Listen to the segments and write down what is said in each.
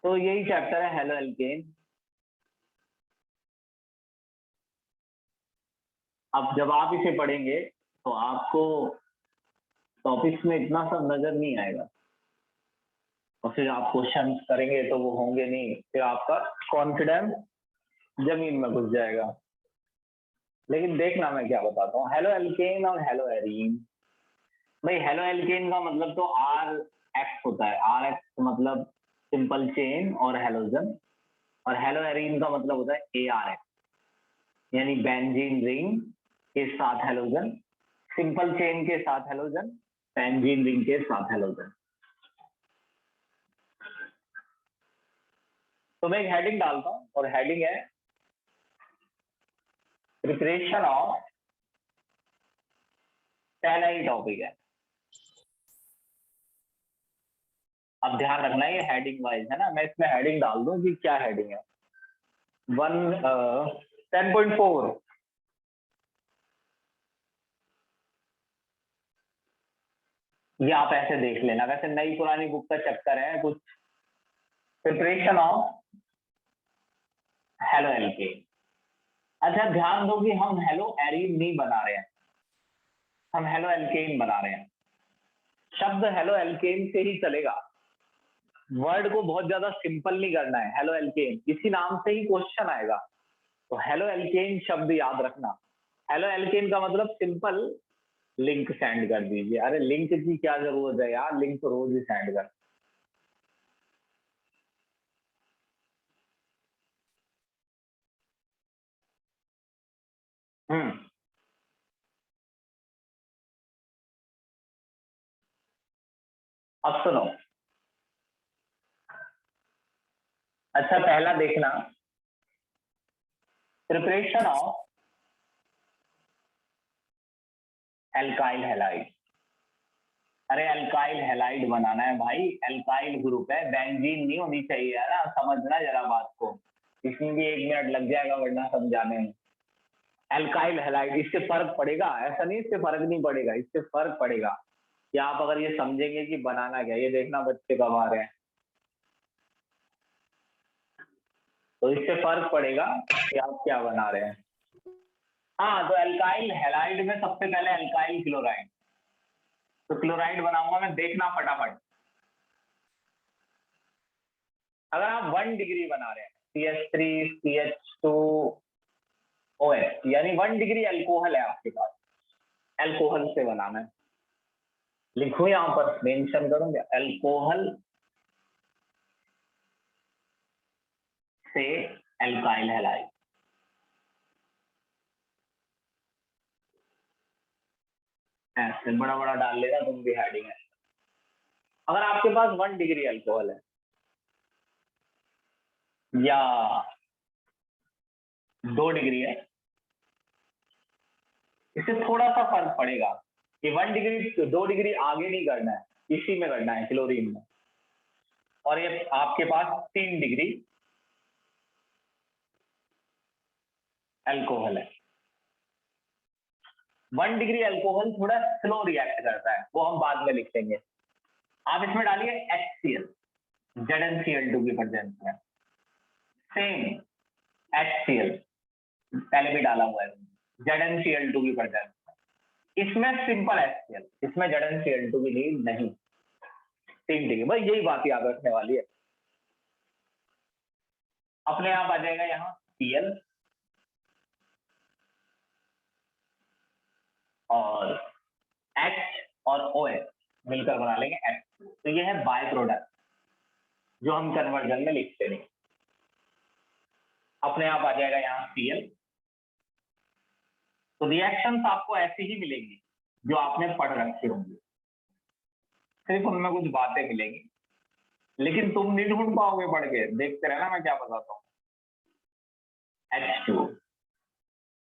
तो यही चैप्टर है हेलो एल्केन। अब जब आप इसे पढ़ेंगे तो आपको टॉपिक्स में इतना सब नजर नहीं आएगा और फिर आप क्वेश्चन करेंगे तो वो होंगे नहीं, फिर आपका कॉन्फिडेंस जमीन में घुस जाएगा। लेकिन देखना मैं क्या बताता हूँ। हेलो एल्केन और हेलो एरीन। भाई हेलो एल्केन का मतलब तो आर एक्स होता है। आर एक्स मतलब सिंपल चेन और हेलोजन, और हेलो एरीन का मतलब होता है ए आर एक्स, यानी बेंजीन रिंग के साथ हेलोजन, सिंपल चेन के साथ हेलोजन, बेंजीन रिंग के साथ हेलोजन। तो मैं एक हेडिंग डालता हूं और हेडिंग है प्रिपरेशन ऑफ टेनरी टॉपिक है। अब ध्यान रखना ये हेडिंग वाइज है ना, मैं इसमें हेडिंग डाल दूं कि क्या हेडिंग है। 10.4 ये आप ऐसे देख लेना। वैसे नई पुरानी बुक का चक्कर है कुछ। Preparation of halo alkane. अच्छा ध्यान दो कि हम हेलो एरीन नहीं बना रहे हैं, हम हेलो एल्केन बना रहे हैं। शब्द हेलो एल्केन से ही चलेगा, वर्ड को बहुत ज्यादा सिंपल नहीं करना है। हेलो एल्केन इसी नाम से ही क्वेश्चन आएगा, तो हेलो एल्केन शब्द याद रखना। हेलो एल्केन का मतलब सिंपल लिंक सेंड कर दीजिए। अरे लिंक की क्या जरूरत है यार, लिंक तो रोज ही सेंड कर। हम्म अब सुनो। अच्छा पहला देखना, प्रिपरेशन ऑफ एल्काइल हैलाइड। अरे अल्काइल हैलाइड बनाना है भाई, अल्काइल ग्रुप है, बेंजीन नहीं होनी चाहिए है ना। समझना जरा बात को, इसमें भी 1 मिनट लग जाएगा वरना समझाने में। अल्काइल हैलाइड, इससे फर्क पड़ेगा? ऐसा नहीं इससे फर्क नहीं पड़ेगा, इससे फर्क पड़ेगा कि आप अगर ये समझेंगे कि बनाना क्या। ये देखना बच्चे कब आ रहे हैं, तो इससे फर्क पड़ेगा कि आप क्या बना रहे हैं। हाँ तो अल्काइल हैलाइड में सबसे पहले अल्काइल क्लोराइड, तो क्लोराइड बनाऊंगा मैं, देखना फटाफट। अगर आप 1 डिग्री बना रहे हैं CH3 CH2 OH, यानी 1 डिग्री अल्कोहल है आपके पास, अल्कोहल से बनाना है। लिखूं यहां पर मेंशन करूंगा, अल्कोहल से अल्काइल हैलाइड। ऐसे बड़ा बड़ा डाल लेना तुम भी हेडिंग है। अगर आपके पास 1 डिग्री अल्कोहल है या 2 डिग्री है, इससे थोड़ा सा फर्क पड़ेगा कि 1 डिग्री 2 डिग्री आगे नहीं करना है, इसी में करना है क्लोरीन में। और ये आपके पास 3 डिग्री अल्कोहल है। 1 डिग्री अल्कोहल थोड़ा स्लो रिएक्ट करता है, वो हम बाद में लिख लेंगे। आप इसमें डालिए HCl, ZnCl2 की प्रेजेंस में। सेम HCl पहले भी डाला हुआ है, ZnCl2 की प्रेजेंस में। इसमें सिंपल HCl, इसमें ZnCl2 की नीड नहीं। 3 डिग्री, बस यही बात याद रखने वाली है। अपने आप आ जाएगा यहाँ Cl और H और OH मिलकर बना लेंगे H2। तो ये है बाय प्रोडक्ट जो हम कन्वर्जन में लिखते हैं। अपने आप आ जाएगा यहाँ Cl। तो रिएक्शंस आपको ऐसी ही मिलेंगी जो आपने पढ़ रखी होंगी, सिर्फ उनमें कुछ बातें मिलेंगी, लेकिन तुम नहीं ढूंढ पाओगे पढ़ के। देखते रहना मैं क्या बताता हूँ। H2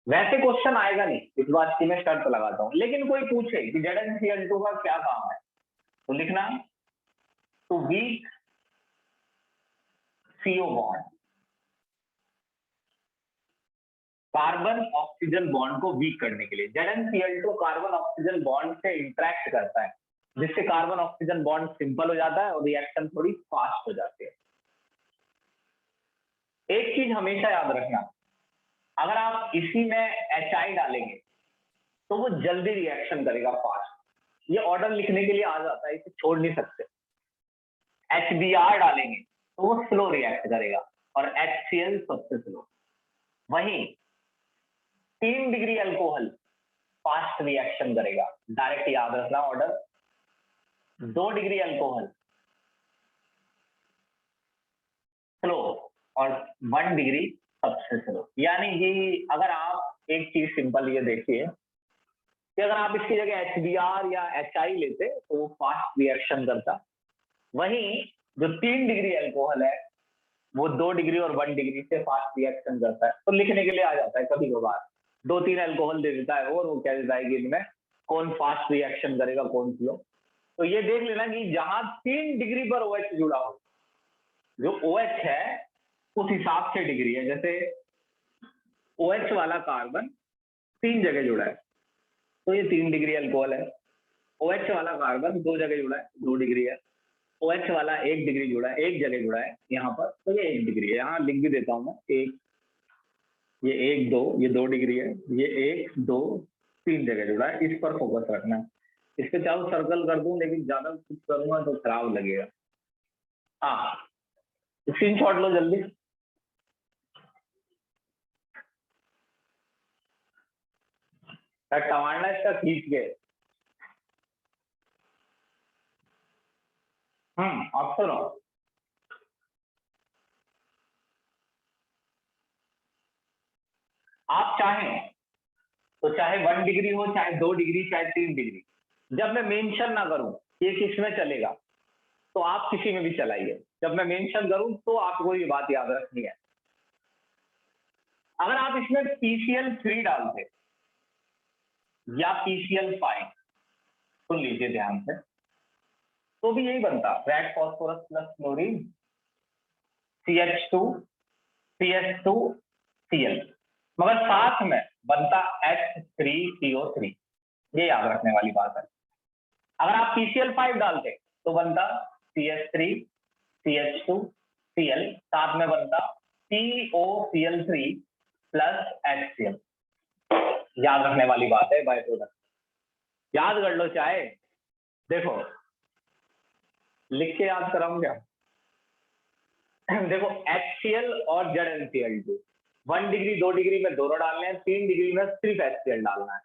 वैसे क्वेश्चन आएगा नहीं, इस बात की मैं शर्त लगाता हूँ, लेकिन कोई पूछे कि ZnCl2 का क्या काम है, तो लिखना to weak CO bond, carbon oxygen bond को वीक करने के लिए। ZnCl2 कार्बन ऑक्सीजन बॉन्ड से इंटरेक्ट करता है, जिससे कार्बन ऑक्सीजन बॉन्ड सिंपल हो जाता है और रिएक्शन थोड़ी फास्ट हो जाती है। एक चीज हमेशा याद रखना, अगर आप इसी में HI डालेंगे तो वो जल्दी रिएक्शन करेगा, फास्ट। ये ऑर्डर लिखने के लिए आ जाता है, इसे छोड़ नहीं सकते। HBr डालेंगे तो वो स्लो रिएक्ट करेगा, और HCl सबसे स्लो। वहीं 3 डिग्री अल्कोहल फास्ट रिएक्शन करेगा, डायरेक्ट याद रखना ऑर्डर। 2 डिग्री अल्कोहल स्लो, और 1 डिग्री सबसे स्लो। यानी कि अगर आप एक चीज सिंपल ये देखिए कि अगर आप इसकी जगह HBr या HI लेते तो वो फास्ट रिएक्शन करता। वहीं जो 3 डिग्री अल्कोहल है वो 2 डिग्री और 1 डिग्री से फास्ट रिएक्शन करता है, तो लिखने के लिए आ जाता है कभी कभार। 2-3 अल्कोहल दे देता है और वो कह देता है कि इनमें कौन फास्ट रिएक्शन करेगा कौन स्लो। तो ये देख लेना कि जहां 3 डिग्री पर OH जुड़ा हो, जो OH है उस हिसाब से डिग्री है। जैसे OH वाला कार्बन 3 जगह जुड़ा है तो ये 3 डिग्री अल्कोहल है। OH वाला कार्बन 2 जगह जुड़ा है, 2 डिग्री है। OH वाला 1 डिग्री जुड़ा है, एक जगह जुड़ा है यहाँ पर, तो ये 1 डिग्री है। यहाँ लिख भी देता हूँ मैं, एक, ये 1 2, ये 2 डिग्री है, ये 1 2 3 जगह जुड़ा है। इस पर फोकस रखना है। इस पे चाहो सर्कल कर दूं, लेकिन ज्यादा कुछ करूंगा तो खराब लगेगा। हाँ, स्क्रीनशॉट लो जल्दी। टमाटर इसका खींच के। आप सुनो, आप चाहें तो चाहे 1 डिग्री हो, चाहे 2 डिग्री, चाहे 3 डिग्री, जब मैं मेंशन ना करूं ये किसमें चलेगा तो आप किसी में भी चलाइए। जब मैं मेंशन करूं तो आपको ये बात याद रखनी है। अगर आप इसमें PCl3 डालते या PCl5, सुन लीजिए ध्यान से, तो भी यही बनता, red phosphorus plus chlorine, CH2 CH2 Cl, मगर साथ में बनता H3PO3। ये याद रखने वाली बात है। अगर आप PCl5 डालते तो बनता CH3 CH2 Cl, साथ में बनता POCl3 प्लस HCl। याद रखने वाली बात है बाय प्रोडक्ट, याद कर लो। चाहे देखो लिख के याद कराऊं क्या? देखो HCl और ZnCl2, 1 डिग्री 2 डिग्री में दोनों डालने हैं, 3 डिग्री में सिर्फ HCl डालना है।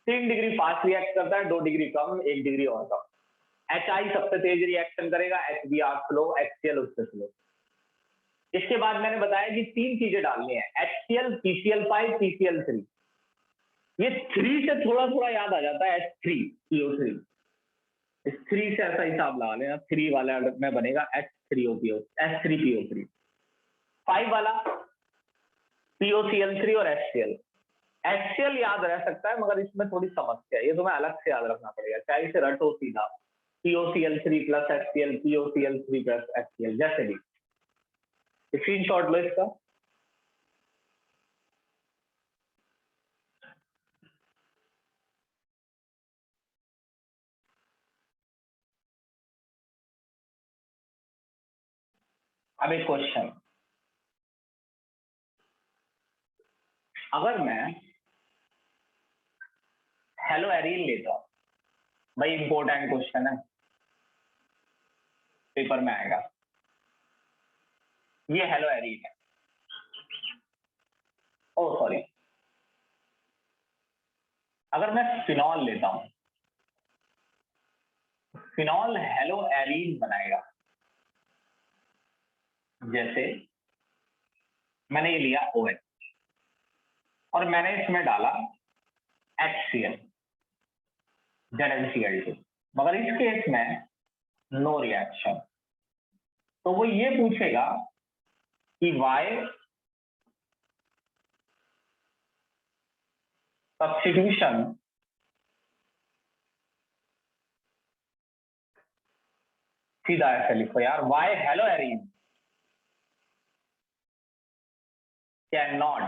3 डिग्री फास्ट रिएक्ट करता है, 2 डिग्री कम, 1 डिग्री और कम। HI सबसे तेज रिएक्शन करेगा, HBr स्लो, HCl उससे स्लो। इसके बाद मैंने बताया कि 3 चीजें डालनी है, HCl, PCl5, PCl3। ये 3 से थोड़ा थोड़ा याद आ जाता है, H3PO3। इस 3 से ऐसा हिसाब लगा लेना, 3 वाला में बनेगा H3PO3। 5 वाला POCl3 और HCl। HCl याद रह सकता है, मगर इसमें थोड़ी समस्या है, ये तुम्हें अलग से याद रखना पड़ेगा। चाहे इसे रटो सीधा, POCl3 plus HCl, POCl3 plus HCl, जैसे भी। स्क्रीनशॉट लो इसका। अब एक क्वेश्चन, अगर मैं हेलो एरिन लेता हूं, भाई इंपॉर्टेंट क्वेश्चन है, पेपर में आएगा। ये हेलो एरिन है, ओ सॉरी, अगर मैं फिनॉल लेता हूं, फिनॉल हेलो एरिन बनाएगा। जैसे मैंने ये लिया OH और मैंने इसमें डाला HCl, ZnCl2, मगर इस केस में नो रिएक्शन। तो वो ये पूछेगा कि वाई सब्स्टिट्यूशन सीधा ऐसे लिखो यार, why haloarene can not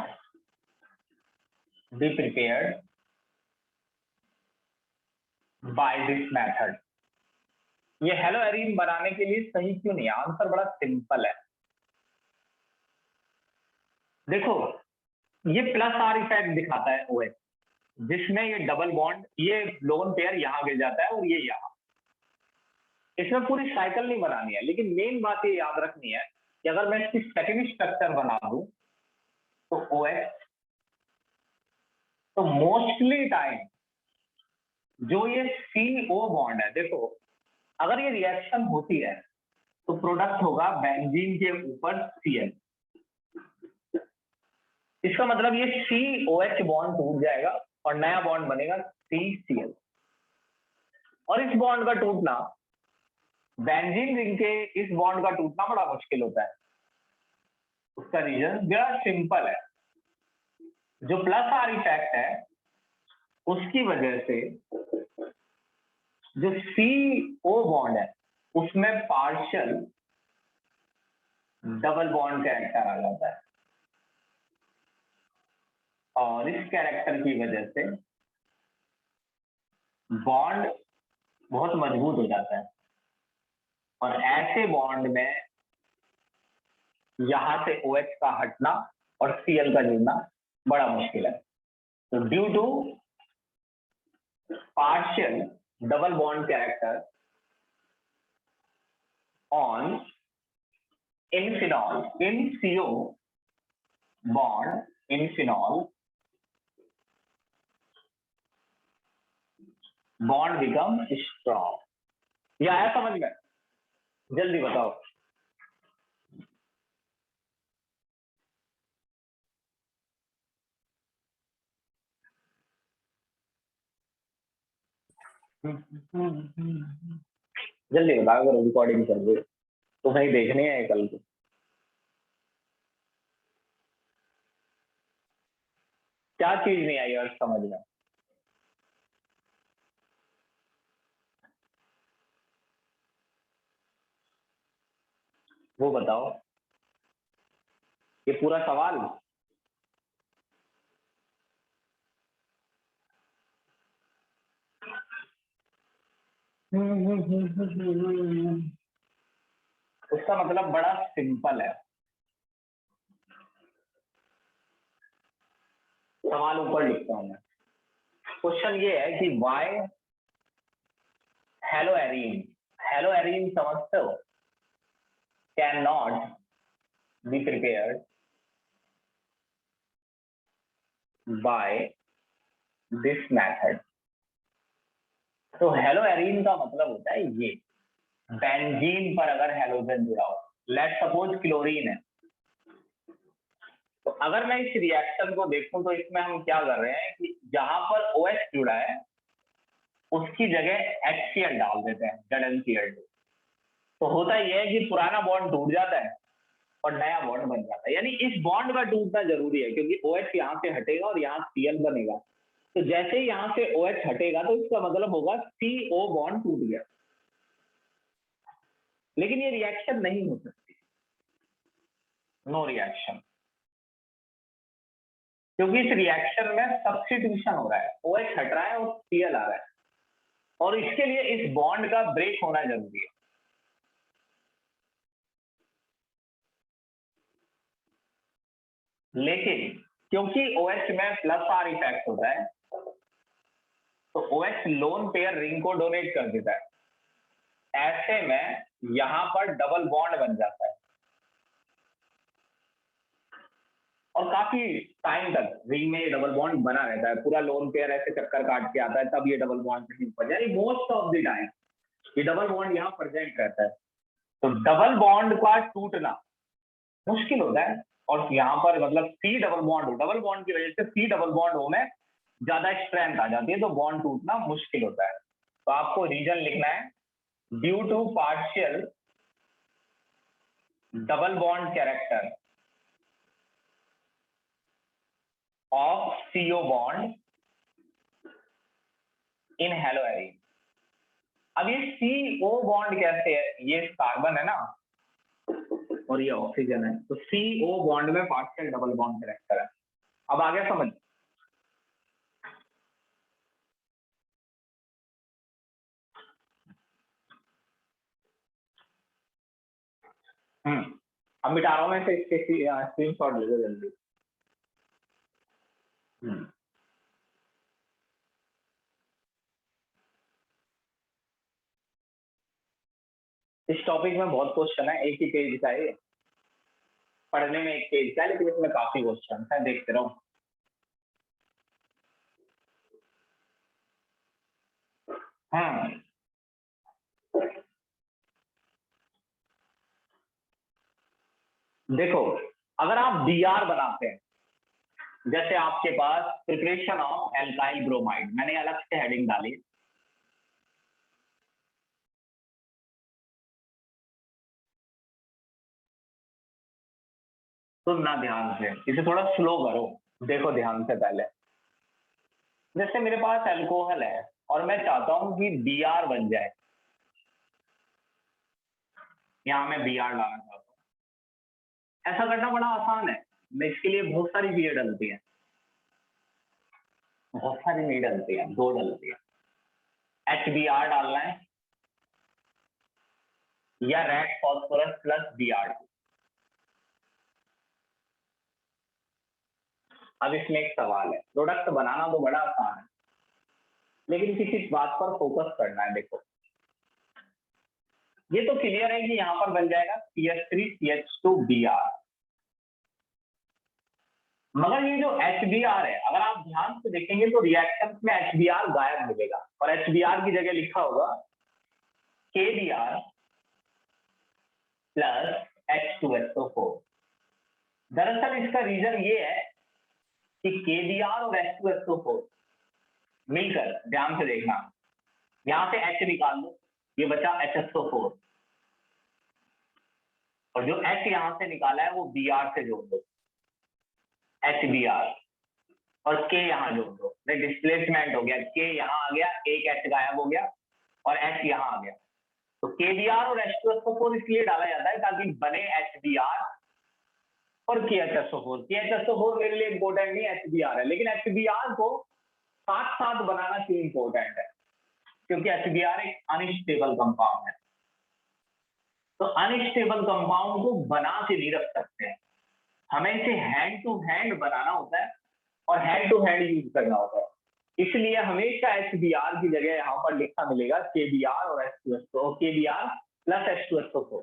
be prepared by this method. ये हेलो एरिन बनाने के लिए सही क्यों नहीं है? आंसर बड़ा सिंपल है। देखो ये प्लस आर इफेक्ट दिखाता है OH, जिसमें ये डबल बॉन्ड, ये लोन पेयर यहाँ गिर जाता है और ये यहाँ। इसमें पूरी साइकिल नहीं बनानी है, लेकिन मेन बात ये याद रखनी है कि अगर मैं इसकी सेकेंड स्ट्रक्चर बना दूं तो OH, तो मोस्टली टाइम जो ये CO बॉन्ड है, देखो अगर ये रिएक्शन होती है तो प्रोडक्ट होगा बेंजीन के ऊपर Cl। इसका मतलब ये COH बॉन्ड टूट जाएगा और नया बॉन्ड बनेगा CCl। और इस बॉन्ड का टूटना, बेंजीन रिंग के इस बॉन्ड का टूटना बड़ा मुश्किल होता है। उसका रीजन बड़ा सिंपल है, जो प्लस आर इफेक्ट है उसकी वजह से जो CO बॉन्ड है उसमें पार्शियल डबल बॉन्ड कैरेक्टर आ जाता है, और इस कैरेक्टर की वजह से बॉन्ड बहुत मजबूत हो जाता है। और ऐसे बॉन्ड में यहां से OH का हटना और Cl का जुड़ना बड़ा मुश्किल है। तो due to partial double bond character on in phenol, in CO bond in phenol, bond become strong. यह आया समझ में? जल्दी बताओ। जल्दी बताओ, अगर रिकॉर्डिंग कर दे तो भाई देखने है कल को। क्या चीज नहीं आई और समझ में? वो बताओ, ये पूरा सवाल। उसका मतलब बड़ा सिंपल है। सवाल ऊपर लिखता हूं मैं। क्वेश्चन ये है कि वाई हेलोएरीन, हेलोएरीन समझते हो, can not be prepared by this method. तो हेलोएरीन का मतलब होता है ये, बेंजीन पर अगर हेलोजन जुड़ा हो, लेट सपोज क्लोरीन है, तो अगर मैं इस रिएक्शन को देखूं तो इसमें हम क्या कर रहे हैं कि जहां पर OH जुड़ा है उसकी जगह HCl डाल देते हैं, ZnCl2। तो होता यह है कि पुराना बॉन्ड टूट जाता है और नया बॉन्ड बन जाता है। यानी इस बॉन्ड का टूटना जरूरी है, क्योंकि OH यहाँ से हटेगा और यहाँ Cl बनेगा। तो जैसे ही यहाँ से OH हटेगा तो इसका मतलब होगा CO बॉन्ड टूट गया। लेकिन ये रिएक्शन नहीं हो सकती, नो रिएक्शन, क्योंकि इस रिएक्शन में सब्स्टिट्यूशन हो रहा है, OH हट रहा है और Cl आ रहा है, और इसके लिए इस बॉन्ड का ब्रेक होना जरूरी है। लेकिन क्योंकि OH में प्लस आर इफेक्ट होता है तो OH लोन पेयर रिंग को डोनेट कर देता है। ऐसे में यहां पर डबल बॉन्ड बन जाता है और काफी टाइम तक रिंग में ये डबल बॉन्ड बना रहता है। पूरा लोन पेयर ऐसे चक्कर काट के आता है, तब ये डबल बॉन्ड कहीं पर, यानी मोस्ट ऑफ द टाइम ये डबल बॉन्ड यहाँ प्रेजेंट रहता है। तो डबल बॉन्ड का टूटना मुश्किल होता है, और यहाँ पर मतलब सी डबल बॉन्ड हो, डबल बॉन्ड की वजह से सी डबल बॉन्ड हो में ज्यादा स्ट्रेंथ आ जाती है, तो बॉन्ड टूटना मुश्किल होता है। तो आपको रीजन लिखना है, due to partial double bond character of CO bond in haloarene. अब ये CO बॉन्ड कैसे है, ये कार्बन है ना और ये ऑक्सीजन है, तो CO बॉन्ड में पार्शियल डबल बॉन्ड कैरेक्टर है। अब आगे समझ। अब मिटा रहा हूं मैं, इसके स्क्रीन शॉट ले लो जल्दी। इस टॉपिक में बहुत क्वेश्चन है, एक ही पेज का है, पढ़ने में एक पेज का है, लेकिन इसमें काफी क्वेश्चन है, देखते रहो। हाँ, देखो अगर आप बीआर बनाते हैं, जैसे आपके पास प्रिपरेशन ऑफ एल्काइल ब्रोमाइड, मैंने अलग से हेडिंग डाली, सुनना ध्यान से, इसे थोड़ा स्लो करो, देखो ध्यान से पहले। जैसे मेरे पास अल्कोहल है और मैं चाहता हूं कि बीआर बन जाए, यहां मैं बीआर डालना चाहता हूं। ऐसा करना बड़ा आसान है, मैं इसके लिए बहुत सारी चीजें डलती है, बहुत सारी नहीं डलती है, दो डलती है। HBr डालना है या रेड फॉस्फोरस प्लस Br। अब इसमें एक सवाल है, प्रोडक्ट बनाना तो बड़ा आसान है, लेकिन किसी बात पर फोकस करना है। देखो ये तो क्लियर है कि यहाँ पर बन जाएगा CH3CH2Br, मगर ये जो HBr है, अगर आप ध्यान से देखेंगे तो रिएक्शन में HBr गायब मिलेगा और HBr की जगह लिखा होगा KBr प्लस H2SO4। दरअसल इसका रीजन ये है कि KBr और H2SO4 मिलकर, ध्यान से देखना, यहां से H निकाल दो, ये बचा HSO4, और जो H यहां से निकाला है वो Br से जोड़ दो, HBr, और K यहां जोड़ दो, डिस्प्लेसमेंट हो गया, K यहां आ गया, एक H गायब हो गया और H यहां आ गया। तो KBr और H2SO4 इसलिए डाला जाता है ताकि बने HBr और KHSO4। KHSO4 मेरे लिए इंपॉर्टेंट नहीं, HBr है, लेकिन HBr को साथ साथ बनाना क्यों इंपॉर्टेंट है, क्योंकि HBr एक अनस्टेबल कंपाउंड है, तो अनस्टेबल कंपाउंड को बना के नहीं रख सकते हैं, हमें इसे हैंड टू हैंड बनाना होता है और हैंड टू हैंड यूज करना होता है। इसलिए हमेशा HBr की जगह यहाँ पर लिखा मिलेगा KBr और H2SO, KBr plus H2SO4।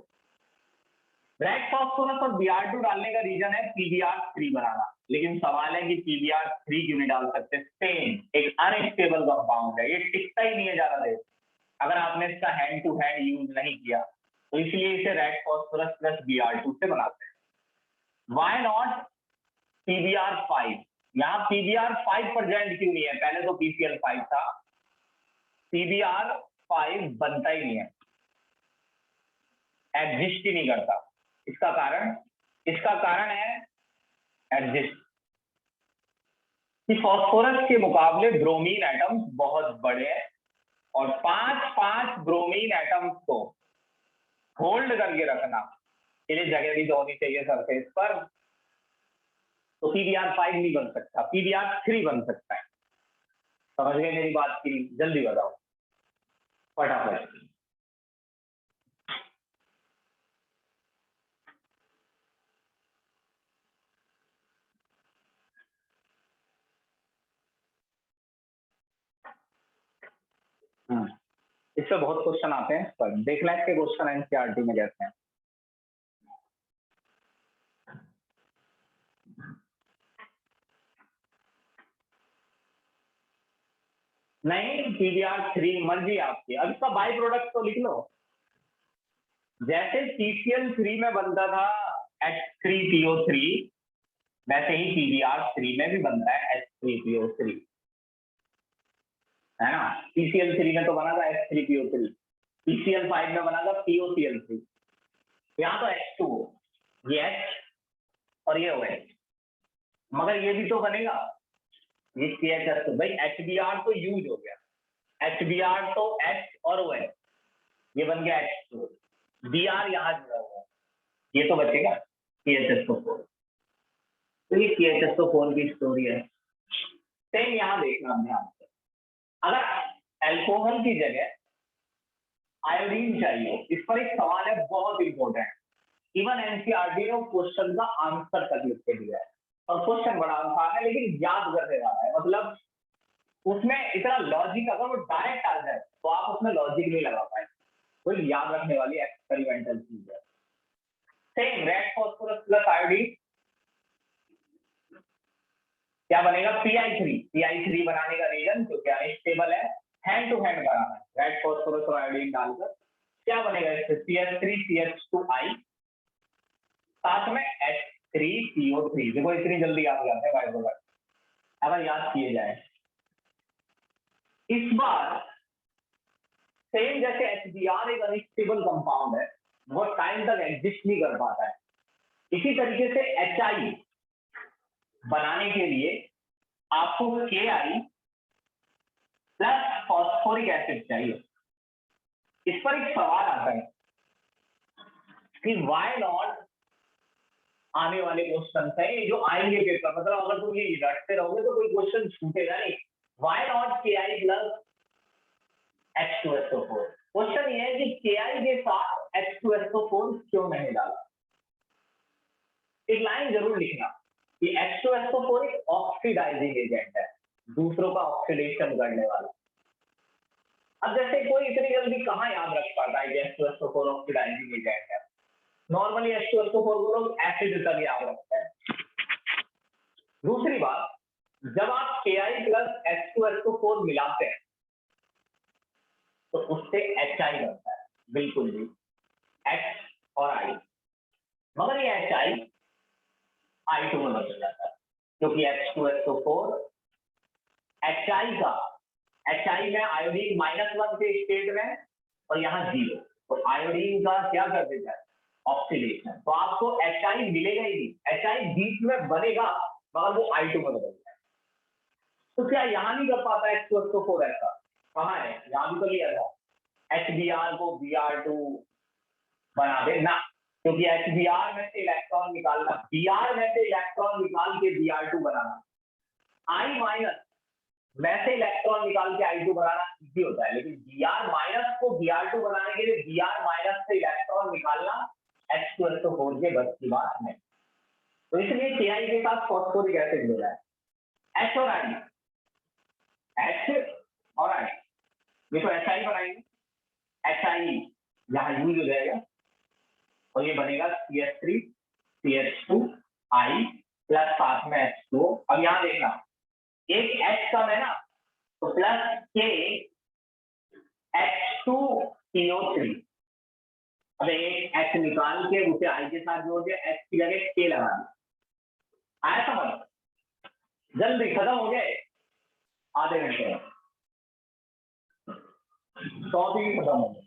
Red phosphorus और Br2 डालने का रीजन है PBr3 बनाना, लेकिन सवाल है कि PBr3 क्यों नहीं डाल सकते, सेम एक अनस्टेबल कंपाउंड है, ये टिकता ही नहीं है ज्यादा देर अगर आपने इसका हैंड टू हैंड यूज नहीं किया, तो इसलिए इसे रेड फॉस्फोरस प्लस Br2 से बनाते हैं। वाई नॉट PBr5, यहाँ PBr5 प्रेजेंट क्यों नहीं है, पहले तो PCl5 था, PBr5 बनता ही नहीं है, एग्जिस्ट ही नहीं करता। इसका कारण है एग्जिस्ट कि फास्फोरस के मुकाबले ब्रोमीन एटम्स बहुत बड़े हैं और 5 ब्रोमीन एटम्स को होल्ड करके रखना के लिए जगह भी तो होनी चाहिए सरफेस पर, तो PBr5 नहीं बन सकता, PBr3 बन सकता है। समझ गए मेरी बात की, जल्दी बताओ फटाफट। इस पे बहुत क्वेश्चन आते हैं, पर देखना इसके क्वेश्चन एनसीईआरटी में कैसे हैं। नहीं, PBr3 मर्जी आपकी, अब इसका बाई प्रोडक्ट तो लिख लो, जैसे CCl3 में बनता था H3PO3, वैसे ही PBr3 में भी बनता है H3PO3, है ना। CCl3 में तो बना था H3PO3, PCl5 में बना था POCl3, यहाँ तो H2O, ये H और ये OH, मगर ये भी तो बनेगा, ये CHS, भाई HBr तो यूज हो गया, HBr तो H और OH, ये बन गया H2O, Br यहाँ जुड़ा हुआ है, ये तो बचेगा CHSO4, तो ये CHSO4 की स्टोरी है। सेम यहाँ देखना ध्यान से, अगर अल्कोहल की जगह आयोडीन चाहिए, इस पर एक सवाल है बहुत इंपॉर्टेंट, इवन एनसीईआरटी ने क्वेश्चन का आंसर तक लिख के दिया है, और क्वेश्चन बड़ा आसान है लेकिन याद करने वाला है, मतलब उसमें इतना लॉजिक, अगर वो डायरेक्ट आ जाए तो आप उसमें लॉजिक नहीं लगा पाए, कोई याद रखने वाली experiment same red phosphorus plus iodine क्या बनेगा, PI3 बनाने का रीजन क्योंकि अनस्टेबल है, हैंड टू हैंड बनाना है रेड फॉस्फोरस और आयोडीन डालकर, क्या बनेगा इससे CH3CH2I साथ में H3CO3। देखो इतनी जल्दी याद जाते हैं बाय प्रोडक्ट अगर याद किए जाए। इस बार सेम जैसे HBr एक अनस्टेबल कंपाउंड है, वो टाइम तक एग्जिस्ट नहीं कर पाता है, इसी तरीके से HI बनाने के लिए आपको KI प्लस फॉस्फोरिक एसिड चाहिए। इस पर एक सवाल आता है कि वाई नॉट, आने वाले क्वेश्चन है जो आएंगे पेपर, मतलब अगर तुम ये रटते रहोगे तो कोई क्वेश्चन छूटेगा नहीं। Why not KI plus H2SO4। Question ये है कि KI के साथ H2SO4 क्यों नहीं डाला। एक लाइन जरूर लिखना कि H2SO4 एक ऑक्सीडाइजिंग एजेंट है, दूसरों का ऑक्सीडेशन करने वाला। अब जैसे कोई इतनी जल्दी कहाँ याद रख पाता है कि H2SO4 ऑक्सीडाइजिंग एजेंट है। नॉर्मली H2SO4 को लोग एसिड तक याद रखते हैं। दूसरी बात, जब आप KI प्लस H2SO4 मिलाते हैं तो उससे HI बनता है, बिल्कुल भी H और I, मगर ये HI I2 में बदल जाता है क्योंकि H2SO4 HI में आयोडीन -1 के स्टेट में और यहाँ 0, तो आयोडीन का क्या कर देता है, ऑक्सीडेशन। तो आपको HI मिलेगा ही नहीं, HI बीच में बनेगा मगर वो I2 में बदल जाए। तो क्या यहाँ नहीं कर पाता H2SO4 ऐसा, कहाँ है, यहाँ भी तो लिया था HBr को Br2 बना दे ना, क्योंकि HBr में से इलेक्ट्रॉन निकालना, Br में से इलेक्ट्रॉन निकाल के Br2 बनाना, I- में से इलेक्ट्रॉन निकाल के I2 बनाना इजी होता है, लेकिन Br- को Br2 बनाने के लिए Br- से इलेक्ट्रॉन निकालना H2SO4 के बस की बात नहीं। तो इसलिए KI के साथ फॉस्फोरिक एसिड मिला है, H और I, ये तो HI बनाएंगे, HI यहाँ यूज हो जाएगा और ये बनेगा CH3CH2I प्लस साथ में H2O। अब यहाँ देखना एक H कम है ना, तो प्लस K H2CO3, अब एक H निकाल के उसे I के साथ जोड़ दिया, H की जगह K लगा दिया, आया समझ, जल्दी खत्म हो गए, आधे घंटे में टॉपिक खत्म हो गया।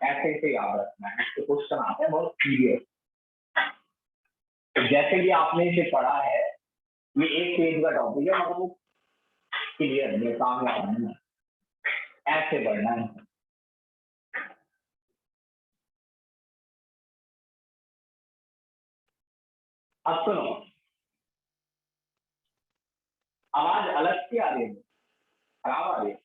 ऐसे याद रखना है, तो क्वेश्चन आते हैं बहुत सीरियस। जैसे कि आपने इसे पढ़ा है, ये एक पेज का टॉपिक है मगर वो क्लियर नहीं, काम याद नहीं है, ऐसे पढ़ना है। अब सुनो, आवाज अलग सी आ रही है, खराब आ रही है,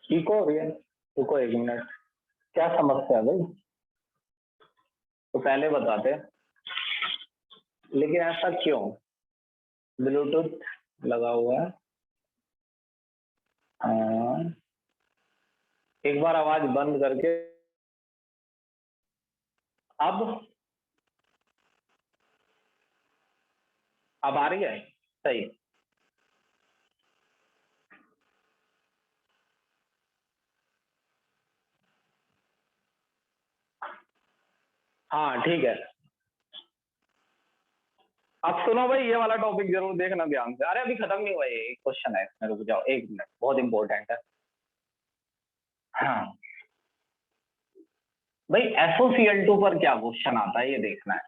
ठीक हो रही है, रुको एक मिनट, क्या समस्या है भाई, तो पहले बताते, लेकिन ऐसा क्यों, ब्लूटूथ लगा हुआ है, एक बार आवाज बंद करके, अब आ रही है सही। हाँ ठीक है, अब सुनो भाई, ये वाला टॉपिक जरूर देखना ध्यान से। अरे अभी खत्म नहीं हुआ, ये एक क्वेश्चन है इसमें, रुक जाओ एक मिनट, बहुत इंपॉर्टेंट है। हाँ भाई, SOCl2 पर क्या क्वेश्चन आता है ये देखना है।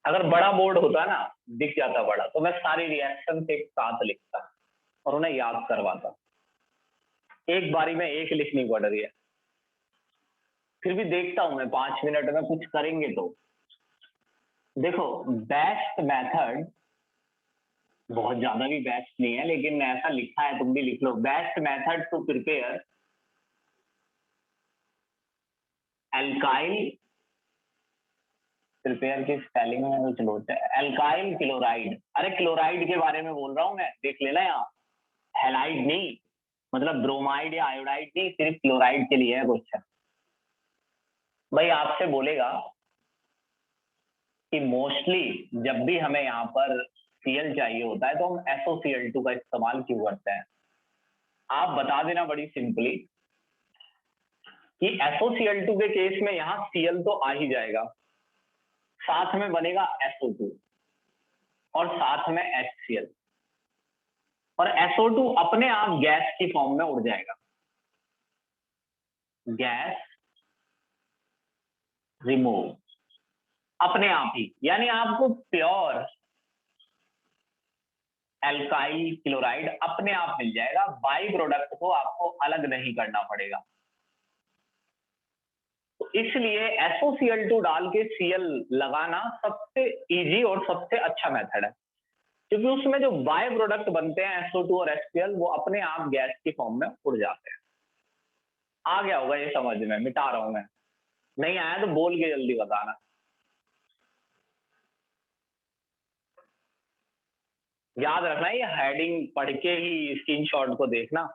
अगर बड़ा बोर्ड होता ना, दिख जाता बड़ा, तो मैं सारी रिएक्शन एक साथ लिखता और उन्हें याद करवाता। एक बारी में एक लिखनी पड़ रही है, फिर भी देखता हूं मैं 5 मिनट में कुछ करेंगे तो। देखो बेस्ट मेथड बहुत ज्यादा भी बेस्ट नहीं है, लेकिन ऐसा लिखा है, तुम भी लिख लो। Best method to prepare alkyl, prepare की स्पेलिंग में कुछ लोचा है, एल्काइल क्लोराइड। अरे क्लोराइड के बारे में बोल रहा हूँ मैं, देख लेना यहाँ, हेलाइड नहीं, मतलब ब्रोमाइड या आयोडाइड नहीं, सिर्फ क्लोराइड के लिए है क्वेश्चन। भाई आपसे बोलेगा कि मोस्टली जब भी हमें यहाँ पर Cl चाहिए होता है तो हम SOCl2 का इस्तेमाल क्यों करते हैं? आप बता देना बड़ी सिंपली कि SOCl2 के केस में यहाँ Cl तो आ ही जाएगा, साथ में बनेगा SO2 और साथ में HCl, और SO2 अपने आप गैस की फॉर्म में उड़ जाएगा, गैस रिमूव अपने आप ही। यानी आपको प्योर एल्काइल क्लोराइड अपने आप मिल जाएगा, बाई प्रोडक्ट को आपको अलग नहीं करना पड़ेगा। तो इसलिए SOCl2 डाल के Cl लगाना सबसे इजी और सबसे अच्छा मेथड है, क्योंकि उसमें जो बाय प्रोडक्ट बनते हैं SO2 और HCl वो अपने आप गैस की फॉर्म में उड़ जाते हैं। आ गया होगा ये समझ में, मिटा रहा हूं मैं, नहीं आया तो बोल के जल्दी बताना। याद रखना, ये हेडिंग पढ़ के ही स्क्रीनशॉट को देखना,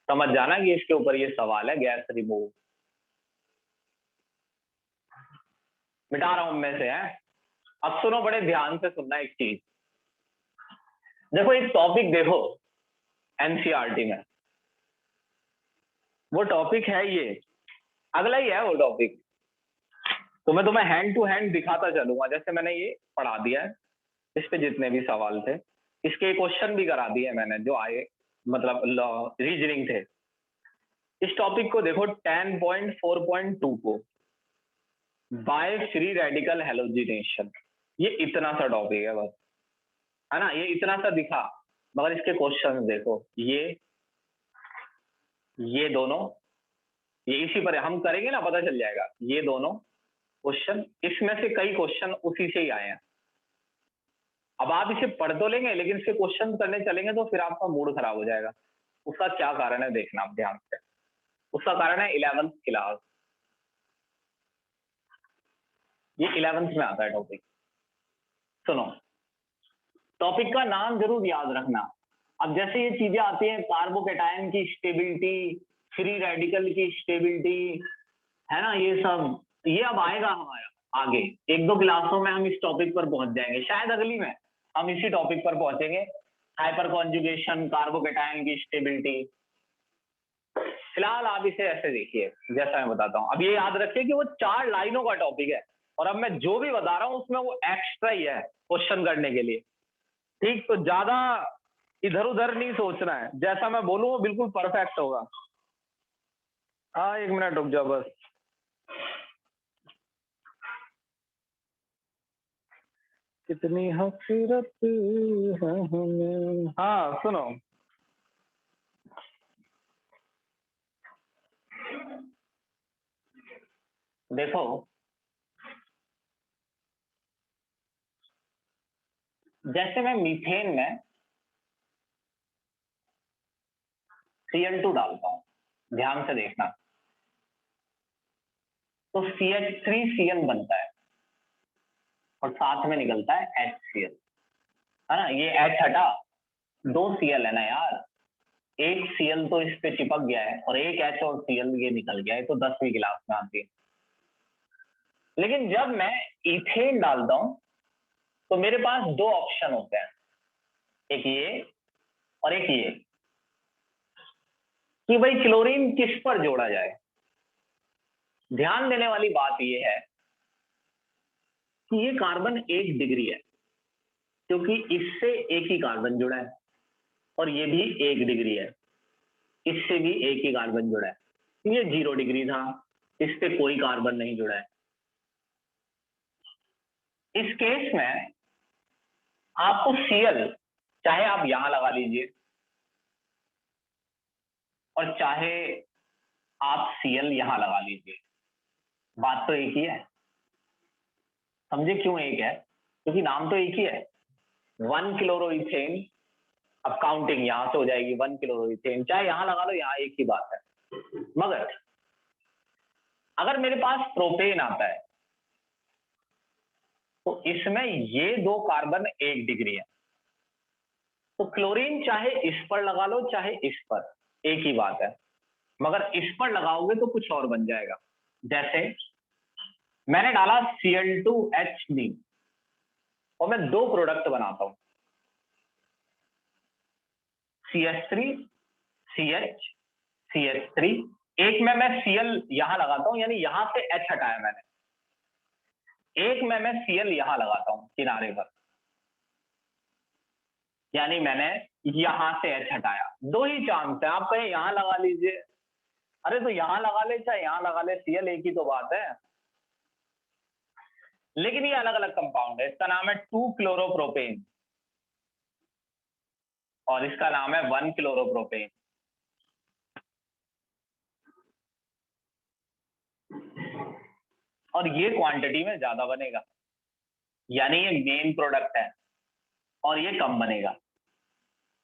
समझ जाना कि इसके ऊपर ये सवाल है, गैस रिमूव। मिटा रहा हूं मैं से है। अब सुनो, बड़े ध्यान से सुनना एक चीज। देखो एक टॉपिक देखो एनसीईआरटी में, वो टॉपिक है ये, अगला ही है वो टॉपिक। तो मैं तुम्हें हैंड टू हैंड दिखाता चलूंगा, जैसे मैंने ये पढ़ा दिया है, इस पे जितने भी सवाल थे, इसके क्वेश्चन भी करा दिए मैंने जो आए, मतलब रीजनिंग थे। इस टॉपिक को देखो 10.4.2 को, बाय फ्री रेडिकल हेलोजिनेशन, ये इतना सा टॉपिक है बस, है ना, ये इतना सा दिखा, मगर इसके क्वेश्चन देखो, ये दोनों, ये इसी पर हम करेंगे ना, पता चल जाएगा। ये दोनों क्वेश्चन, इसमें से कई क्वेश्चन उसी से ही आए हैं। अब आप इसे पढ़ तो लेंगे, लेकिन इसके क्वेश्चन करने चलेंगे तो फिर आपका मूड खराब हो जाएगा। उसका क्या कारण है देखना आप ध्यान से। उसका कारण है 11th क्लास, ये 11th में आता है टॉपिक। सुनो, टॉपिक का नाम जरूर याद रखना। अब जैसे ये चीजें आती हैं, कार्बोकेटायन की स्टेबिलिटी, फ्री रेडिकल की स्टेबिलिटी, है ना, ये सब, ये अब आएगा हमारा आगे, एक दो क्लासों में हम इस टॉपिक पर पहुंच जाएंगे, शायद अगली में हम इसी टॉपिक पर पहुंचेंगे, हाइपर कॉन्जुगेशन, कार्बोकेटायन की स्टेबिलिटी। फिलहाल आप इसे ऐसे देखिए, जैसा मैं बताता हूं। अब ये याद रखिए कि वो 4 लाइनों का टॉपिक है, और अब मैं जो भी बता रहा हूं उसमें वो एक्स्ट्रा ही है क्वेश्चन करने के लिए। ठीक, तो ज्यादा इधर उधर नहीं सोचना है, जैसा मैं बोलूं वो बिल्कुल परफेक्ट होगा। हाँ 1 मिनट रुक जाओ बस। कितनी हसरत है हमें। हाँ सुनो, देखो जैसे मैं मीथेन में Cl2 डालता हूं, ध्यान से देखना, तो CH3Cl बनता है और साथ में निकलता है HCl, है ना, ये H हटा, 2 Cl है ना यार, एक Cl तो इस पे चिपक गया है और एक H और Cl ये निकल गया है, तो 10वीं क्लास में आती है। लेकिन जब मैं इथेन डालता हूं तो मेरे पास 2 ऑप्शन होते हैं, एक ये और एक ये, कि भाई क्लोरीन किस पर जोड़ा जाए। ध्यान देने वाली बात यह है कि ये कार्बन 1 डिग्री है, क्योंकि इससे एक ही कार्बन जुड़ा है, और ये भी 1 डिग्री है, इससे भी एक ही कार्बन जुड़ा है। ये 0 डिग्री था, इस पे कोई कार्बन नहीं जुड़ा है। इस केस में आपको Cl, चाहे आप यहां लगा लीजिए और चाहे आप Cl यहां लगा लीजिए, बात तो एक ही है। समझे क्यों एक है? क्योंकि नाम तो एक ही है, 1 क्लोरोइथेन, अब काउंटिंग यहां से हो जाएगी 1 क्लोरोइथेन, चाहे यहां लगा लो, यहां एक ही बात है। मगर अगर मेरे पास प्रोपेन आता है तो इसमें ये 2 कार्बन 1 डिग्री है, तो क्लोरीन चाहे इस पर लगा लो चाहे इस पर, एक ही बात है। मगर इस पर लगाओगे तो कुछ और बन जाएगा। जैसे मैंने डाला Cl2Hd और मैं 2 प्रोडक्ट बनाता हूं, CH3 CH CH3। एक में मैं Cl यहां लगाता हूं, यानी यहां से H हटाया मैंने, एक में मैं Cl यहां लगाता हूं किनारे पर, यानी मैंने यहां से H हटाया। 2 ही चांस है, आप कहें यहां लगा लीजिए, अरे तो यहां लगा ले चाहे यहां लगा ले, Cl एक ही तो बात है। लेकिन ये अलग अलग कंपाउंड है, इसका नाम है 2 क्लोरोप्रोपेन और इसका नाम है 1 क्लोरोप्रोपेन। और ये क्वांटिटी में ज्यादा बनेगा, यानी ये मेन प्रोडक्ट है और ये कम बनेगा।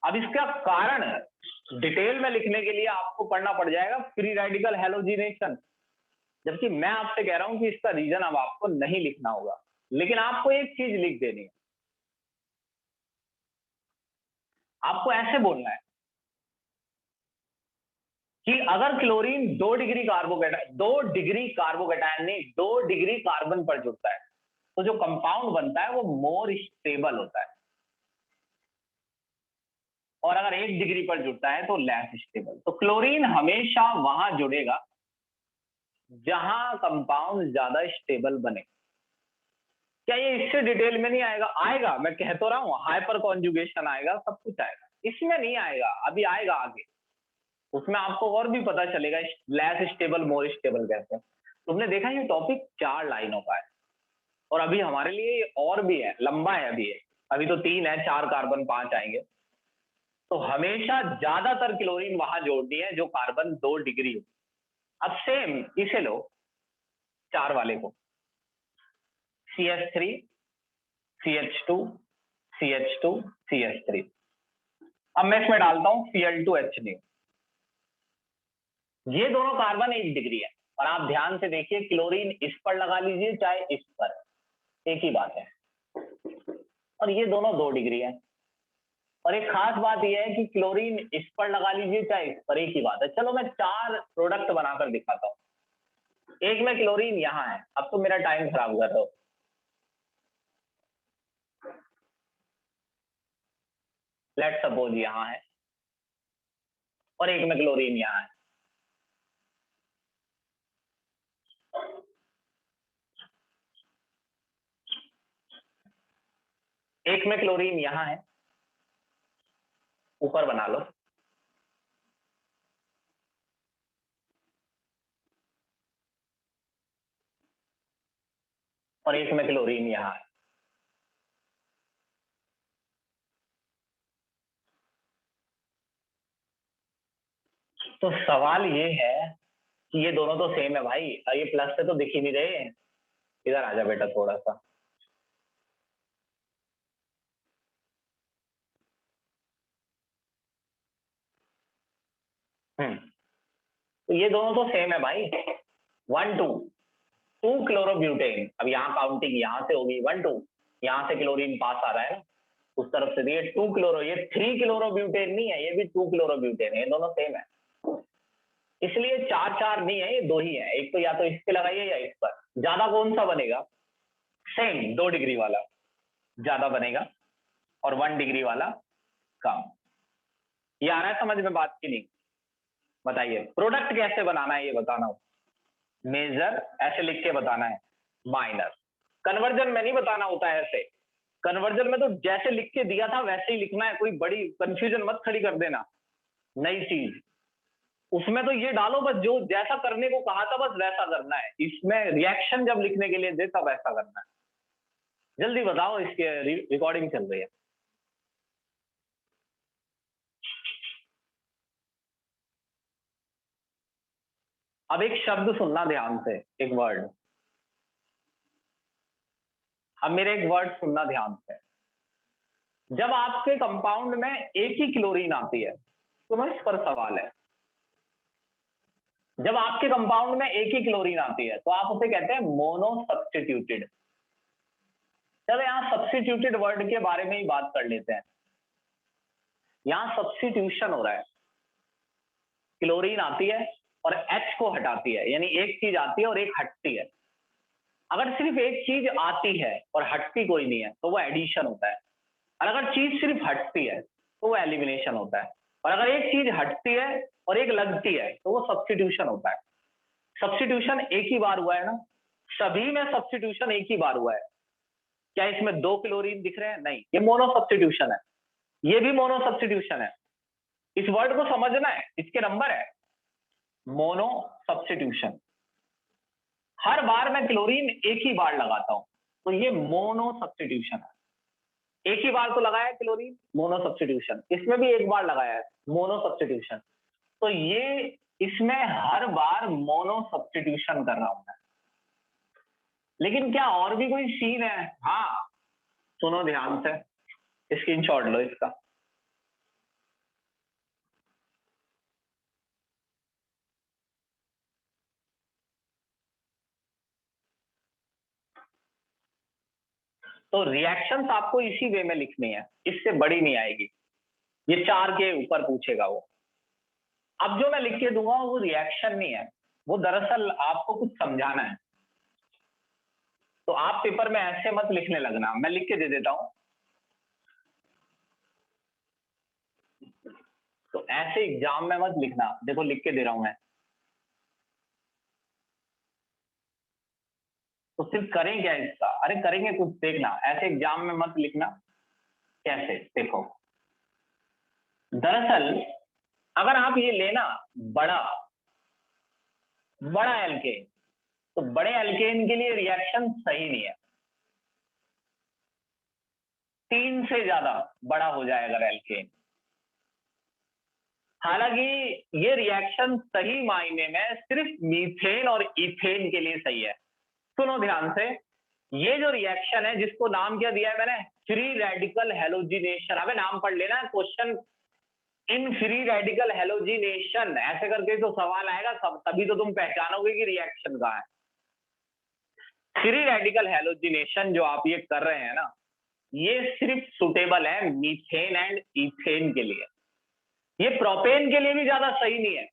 अब इसका कारण डिटेल में लिखने के लिए आपको पढ़ना पड़ जाएगा फ्री रेडिकल हैलोजिनेशन, जबकि मैं आपसे कह रहा हूं कि इसका रीजन अब आपको नहीं लिखना होगा, लेकिन आपको एक चीज लिख देनी है। आपको ऐसे बोलना है कि अगर chlorine 2 degree carbocation, 2 degree carbocation नहीं, 2 डिग्री कार्बन पर जुड़ता है, तो जो कंपाउंड बनता है वो मोर स्टेबल होता है, और अगर 1 डिग्री पर जुड़ता है तो लेस स्टेबल। तो क्लोरीन हमेशा वहां जुड़ेगा जहां कंपाउंड ज्यादा स्टेबल बने। क्या ये इससे डिटेल में नहीं आएगा? आएगा, मैं कह तो रहा हूं, हाइपर कॉन्जुगेशन आएगा, सब कुछ आएगा, इसमें नहीं आएगा, अभी आएगा आगे, उसमें आपको और भी पता चलेगा लेस स्टेबल मोर स्टेबल कैसे। तुमने देखा ये टॉपिक 4 लाइनों का है, और अभी हमारे लिए और भी है, लंबा है अभी है, अभी तो 3 है, 4 कार्बन 5 आएंगे। तो हमेशा ज्यादातर क्लोरीन वहां जोड़नी है जो कार्बन 2 डिग्री हो। अब सेम इसे लो, 4 वाले को, CH3 CH2 CH2 CH3। अब मैं इसमें डालता हूं Cl2Hd। ये दोनों कार्बन 1 डिग्री है, और आप ध्यान से देखिए क्लोरीन इस पर लगा लीजिए चाहे इस पर, एक ही बात है, और ये दोनों 2 डिग्री है। और एक खास बात यह है कि क्लोरीन इस पर लगा लीजिए चाहे इस पर, एक ही बात है। चलो मैं 4 प्रोडक्ट बनाकर दिखाता हूं। एक में क्लोरीन यहां है, अब तो मेरा टाइम खराब कर रहे हो। लेट सपोज यहां है, और एक में क्लोरीन यहां है, एक में क्लोरीन यहां है, ऊपर बना लो, और एक में क्लोरीन यहां है। तो सवाल ये है कि ये दोनों तो सेम है भाई, ये प्लस से तो दिख ही नहीं रहे। इधर आ जा बेटा थोड़ा सा। तो ये दोनों तो सेम है भाई, 1 2 2 क्लोरोब्यूटेन। अब यहाँ काउंटिंग यहाँ से होगी 1 2, यहाँ से क्लोरीन पास आ रहा है ना उस तरफ से, ये 2 क्लोरो, ये 3 क्लोरोब्यूटेन नहीं है, ये भी 2 क्लोरोब्यूटेन है, ये दोनों सेम है। इसलिए 4 4 नहीं है, ये 2 ही है, एक तो या तो इस पे लगाइए या इस पर। ज्यादा कौन सा बनेगा? सेम 2 डिग्री वाला ज्यादा बनेगा, और 1 डिग्री वाला कम। ये आ रहा है समझ में बात की नहीं? बताइए प्रोडक्ट कैसे बनाना है ये बताना हो। मेजर ऐसे लिख के बताना है, माइनर। कन्वर्जन में नहीं बताना होता है ऐसे, कन्वर्जन में तो जैसे लिख के दिया था वैसे ही लिखना है, कोई बड़ी कंफ्यूजन मत खड़ी कर देना नई चीज। उसमें तो ये डालो बस, जो जैसा करने को कहा था बस वैसा करना है, इसमें रिएक्शन जब लिखने के लिए दे तब ऐसा करना है। जल्दी बताओ, इसके रिकॉर्डिंग चल रही है। अब एक शब्द सुनना ध्यान से, एक वर्ड, अब मेरे एक वर्ड सुनना ध्यान से। जब आपके कंपाउंड में एक ही क्लोरीन आती है, तो मैं इस पर सवाल है, जब आपके कंपाउंड में एक ही क्लोरीन आती है तो आप उसे कहते हैं मोनो सब्स्टिट्यूटेड। चलो यहाँ सब्स्टिट्यूटेड वर्ड के बारे में ही बात कर लेते हैं। यहाँ सब्स्टिट्यूशन हो रहा है, क्लोरीन आती है और H को हटाती है, यानी एक चीज आती है और एक हटती है। अगर सिर्फ एक चीज आती है और हटती कोई नहीं है तो वो एडिशन होता है, और अगर चीज सिर्फ हटती है तो वो एलिमिनेशन होता है, और अगर एक चीज हटती है और एक लगती है तो वो सब्स्टिट्यूशन होता है। सब्स्टिट्यूशन एक ही बार हुआ है ना, सभी में सब्स्टिट्यूशन एक ही बार हुआ है। क्या इसमें दो क्लोरीन दिख रहे हैं? नहीं, ये मोनो सब्स्टिट्यूशन है, ये भी मोनो सब्स्टिट्यूशन है। इस वर्ड को समझना है, इसके नंबर है मोनो सब्स्टिट्यूशन। हर बार मैं क्लोरीन एक ही बार लगाता हूं तो ये मोनो सब्स्टिट्यूशन है। एक ही बार तो लगाया क्लोरीन, मोनो सब्स्टिट्यूशन। इसमें भी एक बार लगाया है, मोनो सब्स्टिट्यूशन। तो ये इसमें हर बार मोनो सब्स्टिट्यूशन कर रहा हूं मैं। लेकिन क्या और भी कोई सीन है? हाँ, सुनो ध्यान से, स्क्रीनशॉट लो इसका। तो रिएक्शंस आपको इसी वे में लिखनी है, इससे बड़ी नहीं आएगी। ये 4 के ऊपर पूछेगा वो। अब जो मैं लिख के दूंगा वो रिएक्शन नहीं है, वो दरअसल आपको कुछ समझाना है। तो आप पेपर में ऐसे मत लिखने लगना, मैं लिख के दे देता हूं। तो ऐसे एग्जाम में मत लिखना, देखो लिख के दे रहा हूं मैं। तो सिर्फ करें क्या इसका? अरे करेंगे कुछ, देखना, ऐसे एग्जाम में मत लिखना। कैसे? देखो, दरअसल अगर आप ये लेना बड़ा बड़ा एल्केन, तो बड़े एल्केन के लिए रिएक्शन सही नहीं है। 3 से ज्यादा बड़ा हो जाए अगर एल्केन। हालांकि ये रिएक्शन सही मायने में सिर्फ मीथेन और इथेन के लिए सही है। सुनो ध्यान से, ये जो रिएक्शन है जिसको नाम क्या दिया है मैंने, फ्री रेडिकल हैलोजिनेशन। अबे नाम पढ़ लेना, question in free radical halogenation ऐसे करके तो सवाल आएगा, तभी तो तुम पहचानोगे कि रिएक्शन कहाँ है। फ्री रेडिकल हैलोजिनेशन जो आप ये कर रहे हैं ना, ये सिर्फ सुटेबल है मीथेन एंड इथेन के लिए। ये प्रोपेन के लिए भी ज्यादा सही नहीं है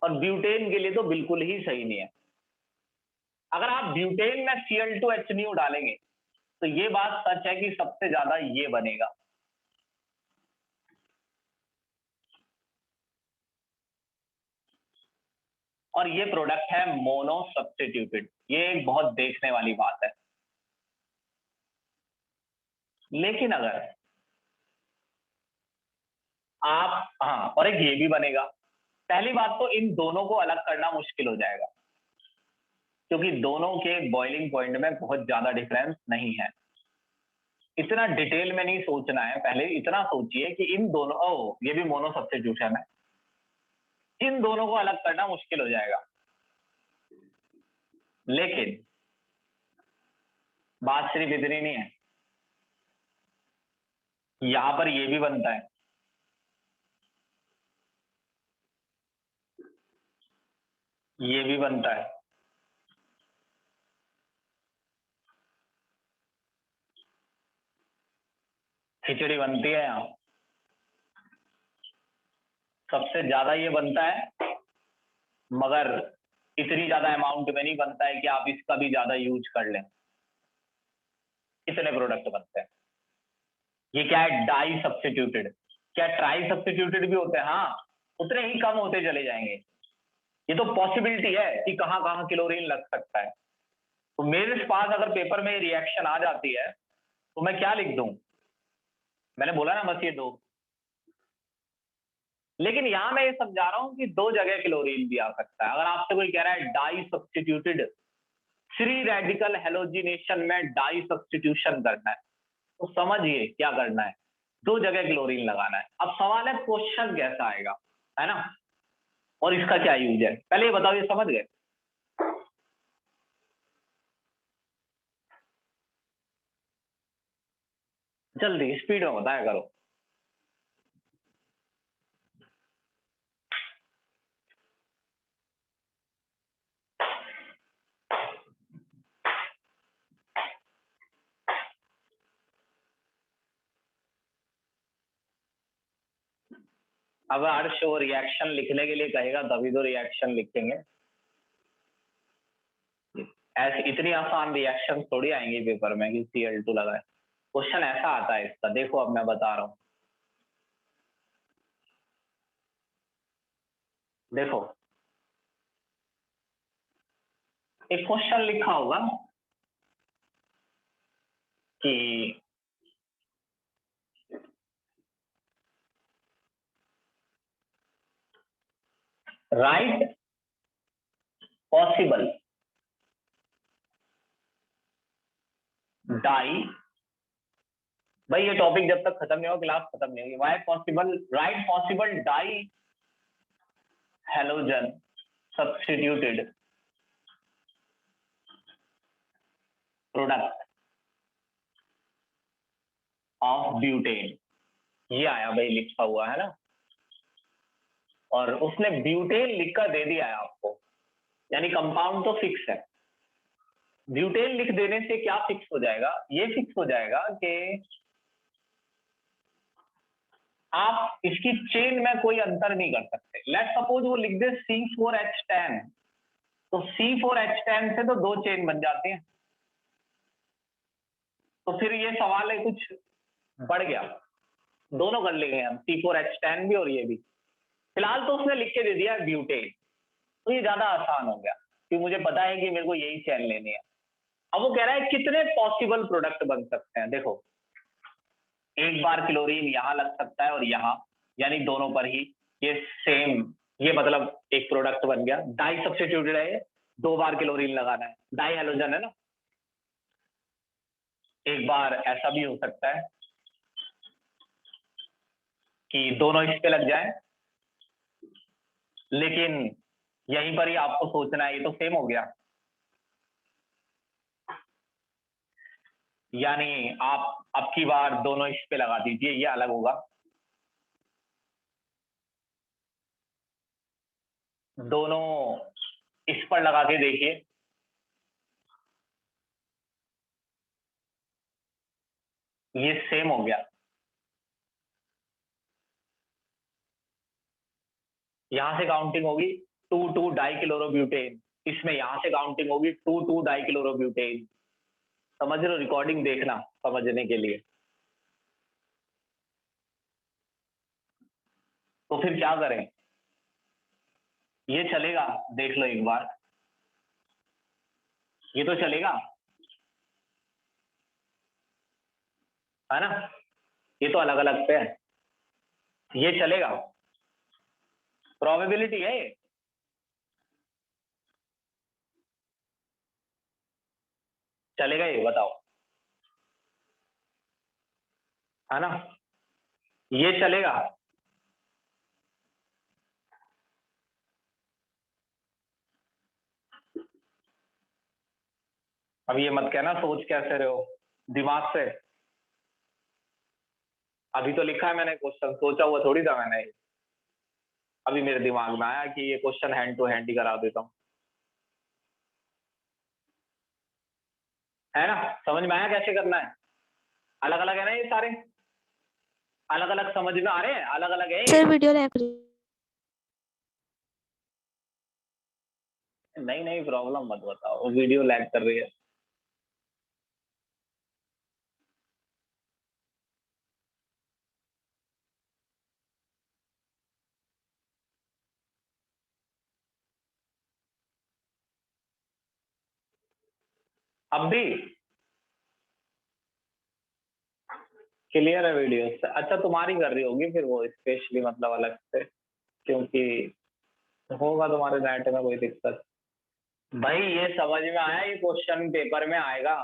और ब्यूटेन के लिए तो बिल्कुल ही सही नहीं है। अगर आप ब्यूटेन में Cl2H डालेंगे तो ये बात सच है कि सबसे ज्यादा ये बनेगा। और ये प्रोडक्ट है मोनो सब्स्टिट्यूटेड। ये एक बहुत देखने वाली बात है। लेकिन अगर आप, हाँ, और एक ये भी बनेगा। पहली बात तो इन दोनों को अलग करना मुश्किल हो जाएगा, क्योंकि दोनों के बॉइलिंग पॉइंट में बहुत ज्यादा डिफरेंस नहीं है। इतना डिटेल में नहीं सोचना है, पहले इतना सोचिए कि इन दोनों, ओ ये भी मोनो सब्स्टिट्यूशन है, इन दोनों को अलग करना मुश्किल हो जाएगा। लेकिन बात सिर्फ इतनी नहीं है, यहां पर ये भी बनता है, ये भी बनता है, खिचड़ी बनती है यहाँ। सबसे ज्यादा ये बनता है, मगर इतनी ज्यादा अमाउंट में नहीं बनता है कि आप इसका भी ज्यादा यूज कर लें। इतने प्रोडक्ट बनते हैं। ये क्या है? Di substituted. क्या ट्राई सब्स्टिट्यूटेड भी होते हैं? हाँ, उतने ही कम होते चले जाएंगे। ये तो पॉसिबिलिटी है कि कहां कहां क्लोरीन लग सकता है। तो मेरे पास अगर पेपर में रिएक्शन आ जाती है तो मैं क्या लिख दूं? मैंने बोला ना बस ये दो। लेकिन यहां मैं ये समझा रहा हूं कि दो जगह क्लोरीन भी आ सकता है। अगर आपसे कोई कह रहा है di substituted, free radical halogenation में डाई सब्स्टिट्यूशन करना है, तो समझिए क्या करना है, दो जगह क्लोरीन लगाना है। अब सवाल है क्वेश्चन कैसा आएगा, है ना, और इसका क्या यूज है। पहले ये बताओ, ये समझ गए? जल्दी स्पीड में बताया करो। अब हर्ष वो रिएक्शन लिखने के लिए कहेगा तभी तो रिएक्शन लिखेंगे। ऐसे इतनी आसान रिएक्शन थोड़ी आएंगी पेपर में कि Cl2 लगाए। क्वेश्चन ऐसा आता है इसका, देखो अब मैं बता रहा हूँ। देखो एक क्वेश्चन लिखा होगा कि राइट पॉसिबल डाई, भाई ये टॉपिक जब तक खत्म नहीं होगा क्लास खत्म नहीं होगी। Why possible, right possible di halogen substituted product of butane, ये आया भाई लिखा हुआ है ना, और उसने ब्यूटेन लिखकर दे दिया है आपको, यानी कंपाउंड तो फिक्स है। ब्यूटेन लिख देने से क्या फिक्स हो जाएगा, ये फिक्स हो जाएगा कि आप इसकी चेन में कोई अंतर नहीं कर सकते। लेट सपोज वो लिख दे C4H10, तो C4H10 से तो 2 चेन बन जाती हैं, तो फिर ये सवाल है कुछ बढ़ गया, दोनों कर लेंगे हम, C4H10 भी और ये भी। फिलहाल तो उसने लिख के दे दिया ब्यूटेन, तो ये ज्यादा आसान हो गया कि मुझे पता है कि मेरे को यही चेन लेनी है। अब वो कह रहा है कितने पॉसिबल प्रोडक्ट बन सकते हैं। देखो एक बार क्लोरीन यहाँ लग सकता है और यहाँ, यानी दोनों पर ही ये सेम, ये मतलब एक प्रोडक्ट बन गया। डाई सब्स्टिट्यूटेड है, 2 बार क्लोरीन लगाना है, डाई हेलोजन है ना। एक बार ऐसा भी हो सकता है कि दोनों इस पे लग जाए, लेकिन यहीं पर ही आपको सोचना है ये तो सेम हो गया, यानी आप अब की बार दोनों इस पे लगा दीजिए, ये अलग होगा। दोनों इस पर लगा के देखिए, ये सेम हो गया। यहां से काउंटिंग होगी 2,2 डाइक्लोरोब्यूटेन, इसमें यहां से काउंटिंग होगी 2,2 डाइक्लोरोब्यूटेन। समझ रहे हो, रिकॉर्डिंग देखना समझने के लिए। तो फिर क्या करें, ये चलेगा, देख लो एक बार, ये तो चलेगा है ना, ये तो अलग अलग पे है, ये चलेगा, प्रोबेबिलिटी है ये। चलेगा ये बताओ, है ना, ये चलेगा। अब ये मत कहना सोच कैसे रहे हो, दिमाग से। अभी तो लिखा है मैंने क्वेश्चन, सोचा हुआ थोड़ी था मैंने, अभी मेरे दिमाग में आया कि ये क्वेश्चन हैंड टू हैंड ही करा देता हूँ, है ना। समझ में आया कैसे करना है, अलग अलग है ना ये सारे, अलग अलग समझ में आ रहे हैं, अलग अलग है सर वीडियो लैग। नहीं नहीं प्रॉब्लम मत बताओ, वीडियो लैग कर रही है। अब भी क्लियर है वीडियो से? अच्छा तुम्हारी कर रही होगी फिर वो स्पेशली, मतलब अलग से, क्योंकि होगा तुम्हारे नेट में कोई दिक्कत। भाई ये समझ में आया, ये क्वेश्चन पेपर में आएगा,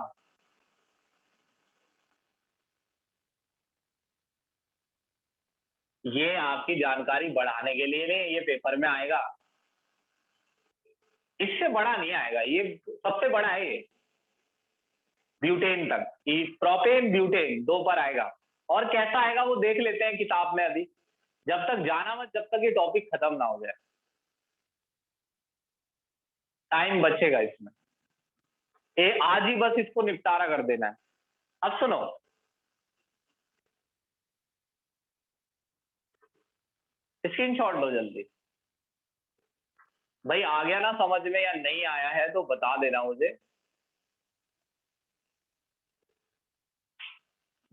ये आपकी जानकारी बढ़ाने के लिए नहीं, ये पेपर में आएगा, इससे बड़ा नहीं आएगा, ये सबसे बड़ा है ये ब्यूटेन तक, प्रोपेन ब्यूटेन 2 पर आएगा। और कैसा आएगा वो देख लेते हैं किताब में अभी, जब तक जाना मत, जब तक ये टॉपिक खत्म ना हो जाए, टाइम बचेगा इसमें। आज ही बस इसको निपटारा कर देना है। अब सुनो, स्क्रीनशॉट लो जल्दी। भाई आ गया ना समझ में या नहीं आया है तो बता देना मुझे।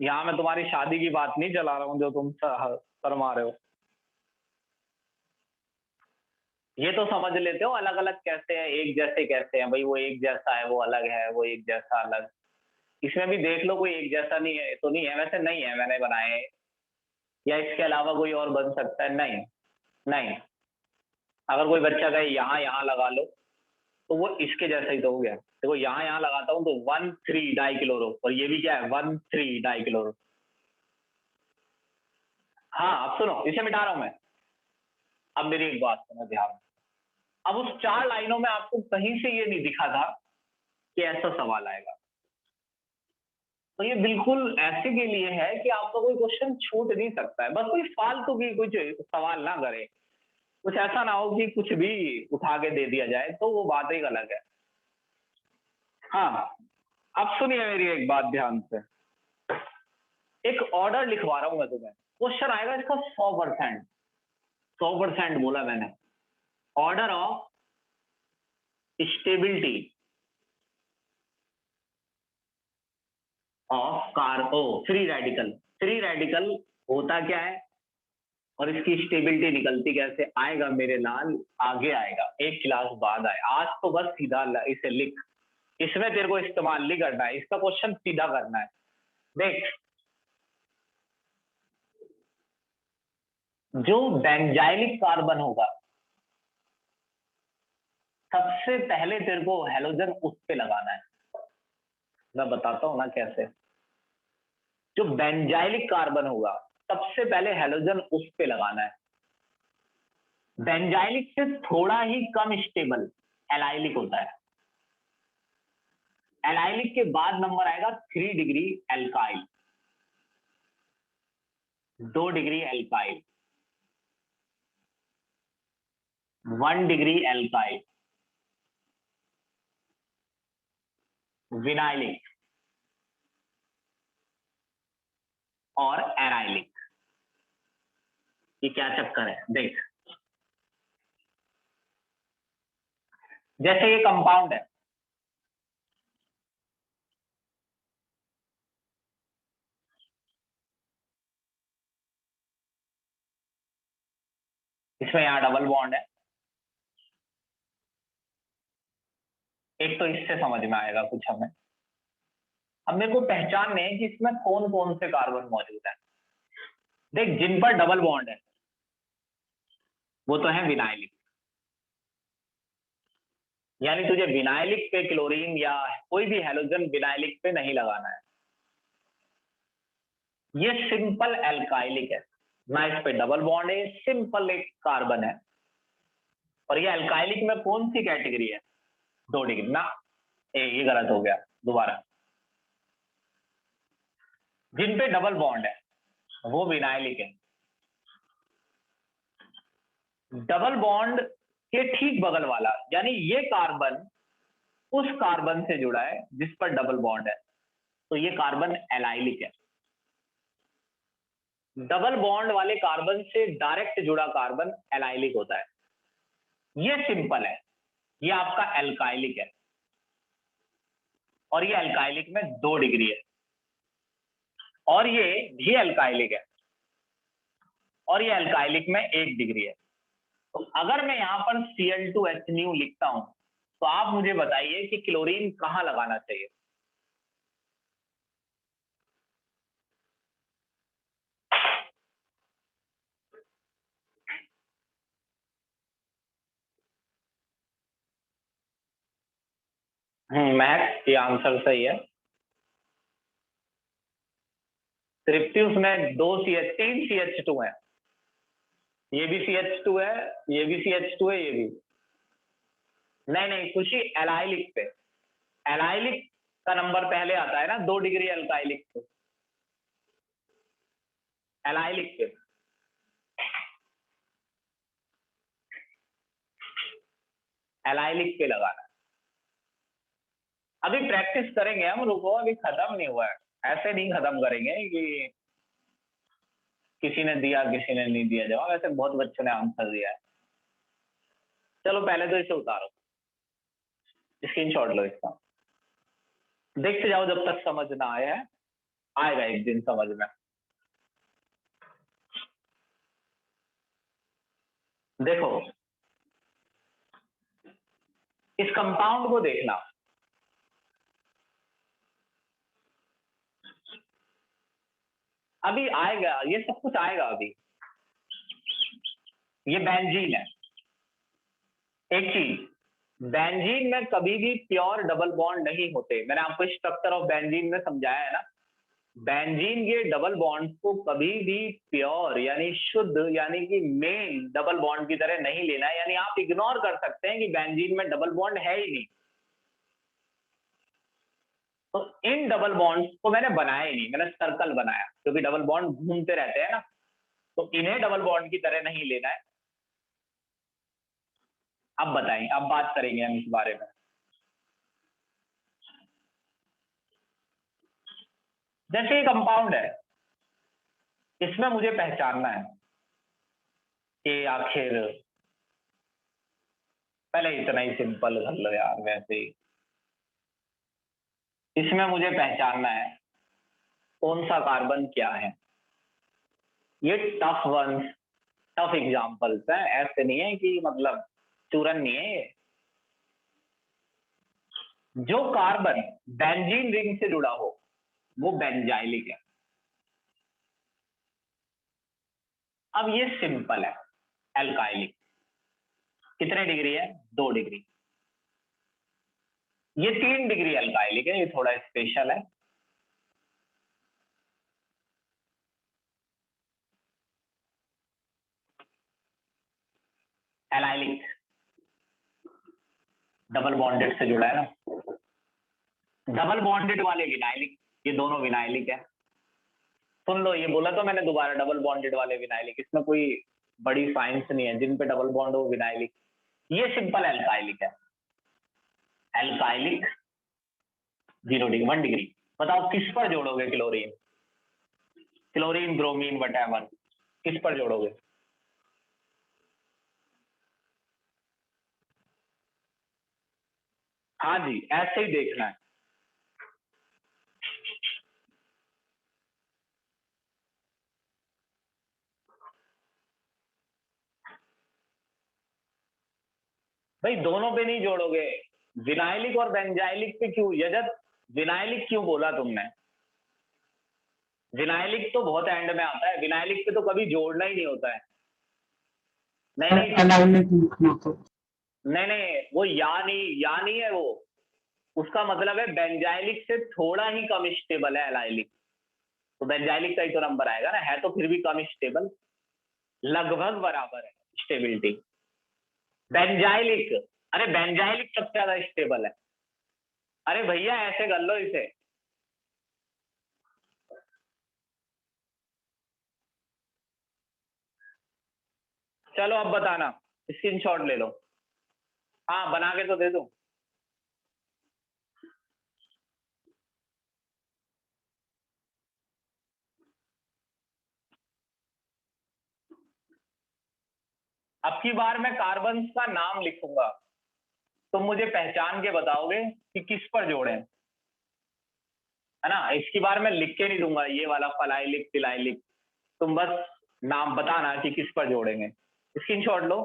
यहाँ मैं तुम्हारी शादी की बात नहीं चला रहा हूँ जो तुम शर्मा रहे हो। ये तो समझ लेते हो अलग अलग कैसे है, एक जैसे कैसे हैं भाई, वो एक जैसा है वो अलग है, वो एक जैसा अलग। इसमें भी देख लो कोई एक जैसा नहीं है तो नहीं है, वैसे नहीं है मैंने बनाए, या इसके अलावा कोई और बन सकता है, नहीं। नहीं, अगर कोई बच्चा कहे यहाँ यहाँ लगा लो तो वो इसके जैसा ही तो हो गया। देखो यहाँ यहाँ लगाता हूँ तो 1,3-डाइक्लोरो, और ये भी क्या है 1,3-डाइक्लोरो। हाँ अब सुनो, इसे मिटा रहा हूं मैं। अब मेरी एक बात सुनो ध्यान से। अब उस 4 लाइनों में आपको कहीं से ये नहीं दिखा था कि ऐसा सवाल आएगा, तो ये बिल्कुल ऐसे के लिए है कि आपका कोई क्वेश्चन छूट नहीं सकता है। बस कोई फालतू की कुछ सवाल ना करे, कुछ ऐसा ना हो कि कुछ भी उठा के दे दिया जाए, तो वो बात एक अलग है। हाँ, अब सुनिए मेरी एक बात ध्यान से। एक ऑर्डर लिखवा रहा हूं मैं तुम्हें, क्वेश्चन आएगा इसका 100%। 100% बोला मैंने। Order of stability of कार्बो free radical. Free radical होता क्या है और इसकी स्टेबिलिटी निकलती कैसे, आएगा मेरे लाल, आगे आएगा, एक क्लास बाद आए। आज तो बस सीधा इसे लिख, इसमें तेरे को इस्तेमाल नहीं करना है, इसका क्वेश्चन सीधा करना है। देख, जो बेंजाइलिक कार्बन होगा सबसे पहले तेरे को हेलोजन उस पे लगाना है। मैं बताता हूं ना कैसे। जो बेंजाइलिक कार्बन होगा सबसे पहले हेलोजन उस पे लगाना है। बेंजाइलिक से थोड़ा ही कम स्टेबल एलाइलिक होता है। एलाइलिक के बाद नंबर आएगा 3 degree alkyl, 2 degree alkyl, 1 degree alkyl, vinylic और एराइलिक। ये क्या चक्कर है देख, जैसे ये कंपाउंड है, इसमें यहां डबल बॉन्ड है। एक तो इससे समझ में आएगा कुछ हमें। अब मेरे को पहचानने है कि इसमें कौन कौन से कार्बन मौजूद है। देख, जिन पर डबल बॉन्ड है वो तो है विनाइलिक, यानी तुझे विनाइलिक पे क्लोरीन या कोई भी हेलोजन विनाइलिक पे नहीं लगाना है। ये सिंपल एल्काइलिक है ना, इस पे डबल बॉन्ड है, सिंपल एक कार्बन है। और ये एल्काइलिक में कौन सी कैटेगरी है, 2 डिग्री ना, ये गलत हो गया, दोबारा। जिन पे डबल बॉन्ड है वो विनाइलिक है। डबल बॉन्ड के ठीक बगल वाला, यानी ये कार्बन उस कार्बन से जुड़ा है जिस पर डबल बॉन्ड है, तो ये कार्बन एलाइलिक है। डबल बॉन्ड वाले कार्बन से डायरेक्ट जुड़ा कार्बन एलाइलिक होता है। ये सिंपल है, ये आपका एल्काइलिक है, और ये एल्काइलिक में 2 डिग्री है, और ये भी एल्काइलिक है, और ये एल्काइलिक में 1 डिग्री है। तो अगर मैं यहां पर Cl2H न्यू लिखता हूं तो आप मुझे बताइए कि क्लोरीन कहां लगाना चाहिए। महक, ये आंसर सही है। तृप्ति उसमें 2 CH 3 CH2 है, ये भी CH2 है, ये भी CH2 है, ये भी। नहीं नहीं खुशी, एलाइलिक पे, एलाइलिक का नंबर पहले आता है ना, 2 डिग्री एल्काइलिक पे। एलाइलिक पे, एलाइलिक पे लगाना। अभी प्रैक्टिस करेंगे हम, रुको, अभी खत्म नहीं हुआ है, ऐसे नहीं खत्म करेंगे कि किसी ने दिया किसी ने नहीं दिया जवाब, ऐसे बहुत बच्चों ने आंसर दिया है। चलो पहले तो इसे उतारो, स्क्रीनशॉट लो इसका, देखते जाओ जब तक समझ ना आया है, आएगा एक दिन समझ में। देखो इस कंपाउंड को देखना, अभी आएगा, ये सब कुछ आएगा अभी। ये बेंजीन है। एक चीज, बेंजीन में कभी भी प्योर डबल बॉन्ड नहीं होते, मैंने आपको स्ट्रक्चर ऑफ बेंजीन में समझाया है ना। बेंजीन के डबल बॉन्ड को कभी भी प्योर यानी शुद्ध यानी कि मेन डबल बॉन्ड की तरह नहीं लेना है, यानी आप इग्नोर कर सकते हैं कि बेंजीन में डबल बॉन्ड है ही नहीं। तो इन डबल बॉन्ड्स को मैंने बनाया ही नहीं, मैंने सर्कल बनाया, क्योंकि डबल बॉन्ड घूमते रहते हैं ना, तो इन्हें डबल बॉन्ड की तरह नहीं लेना है। अब बताएं, अब बात करेंगे हम इस बारे में। जैसे ये कंपाउंड है, इसमें मुझे पहचानना है कि आखिर, पहले इतना ही सिंपल कर लो यार, वैसे ही इसमें मुझे पहचानना है कौन सा कार्बन क्या है। ये टफ वन, टफ एग्जाम्पल्स हैं, ऐसे नहीं है कि मतलब चूरन नहीं है ये। जो कार्बन बेंजीन रिंग से जुड़ा हो वो बेंजाइलिक है। अब ये सिंपल है, एल्काइलिक। कितने डिग्री है? 2 डिग्री। ये 3 डिग्री एल्काइलिक है, ये थोड़ा स्पेशल है। एलाइलिक डबल बॉन्डेड से जुड़ा है ना, डबल बॉन्डेड वाले विनाइलिक, ये दोनों विनाइलिक है। सुन लो, ये बोला तो मैंने दोबारा, डबल बॉन्डेड वाले विनाइलिक, इसमें कोई बड़ी साइंस नहीं है, जिन पे डबल बॉन्ड हो विनाइलिक। ये सिंपल एल्काइलिक है, एल्काइलिक 0 डिग्री 1 डिग्री। बताओ किस पर जोड़ोगे क्लोरीन, क्लोरीन ब्रोमीन वटेवर, किस पर जोड़ोगे? हाँ जी, ऐसे ही देखना है। भाई दोनों पे नहीं जोड़ोगे, विनाइलिक और बेंजाइलिक पे क्यों यजत, विनाइलिक क्यों बोला तुमने? विनाइलिक तो बहुत एंड में आता है, विनाइलिक पे तो कभी जोड़ना ही नहीं होता है। नहीं नहीं नहीं, वो या नहीं है वो, उसका मतलब है बेंजाइलिक से थोड़ा ही कम स्टेबल है एलाइलिक, तो बेंजाइलिक का ही तो नंबर आएगा ना, है तो फिर भी कम स्टेबल, लगभग बराबर है स्टेबिलिटी। बेंजाइलिक, अरे बेंजाइलिक सबसे ज्यादा स्टेबल है। अरे भैया ऐसे कर लो इसे, चलो अब बताना, स्क्रीनशॉट ले लो। हाँ बना के तो दे दो। अब की बार मैं कार्बन का नाम लिखूंगा, तुम मुझे पहचान के बताओगे कि किस पर जोड़े, है ना। इसकी बार मैं लिख के नहीं दूंगा ये वाला फलाइलिक फिलाइलिक, तुम बस नाम बताना कि किस पर जोड़ेंगे। स्क्रीनशॉट लो,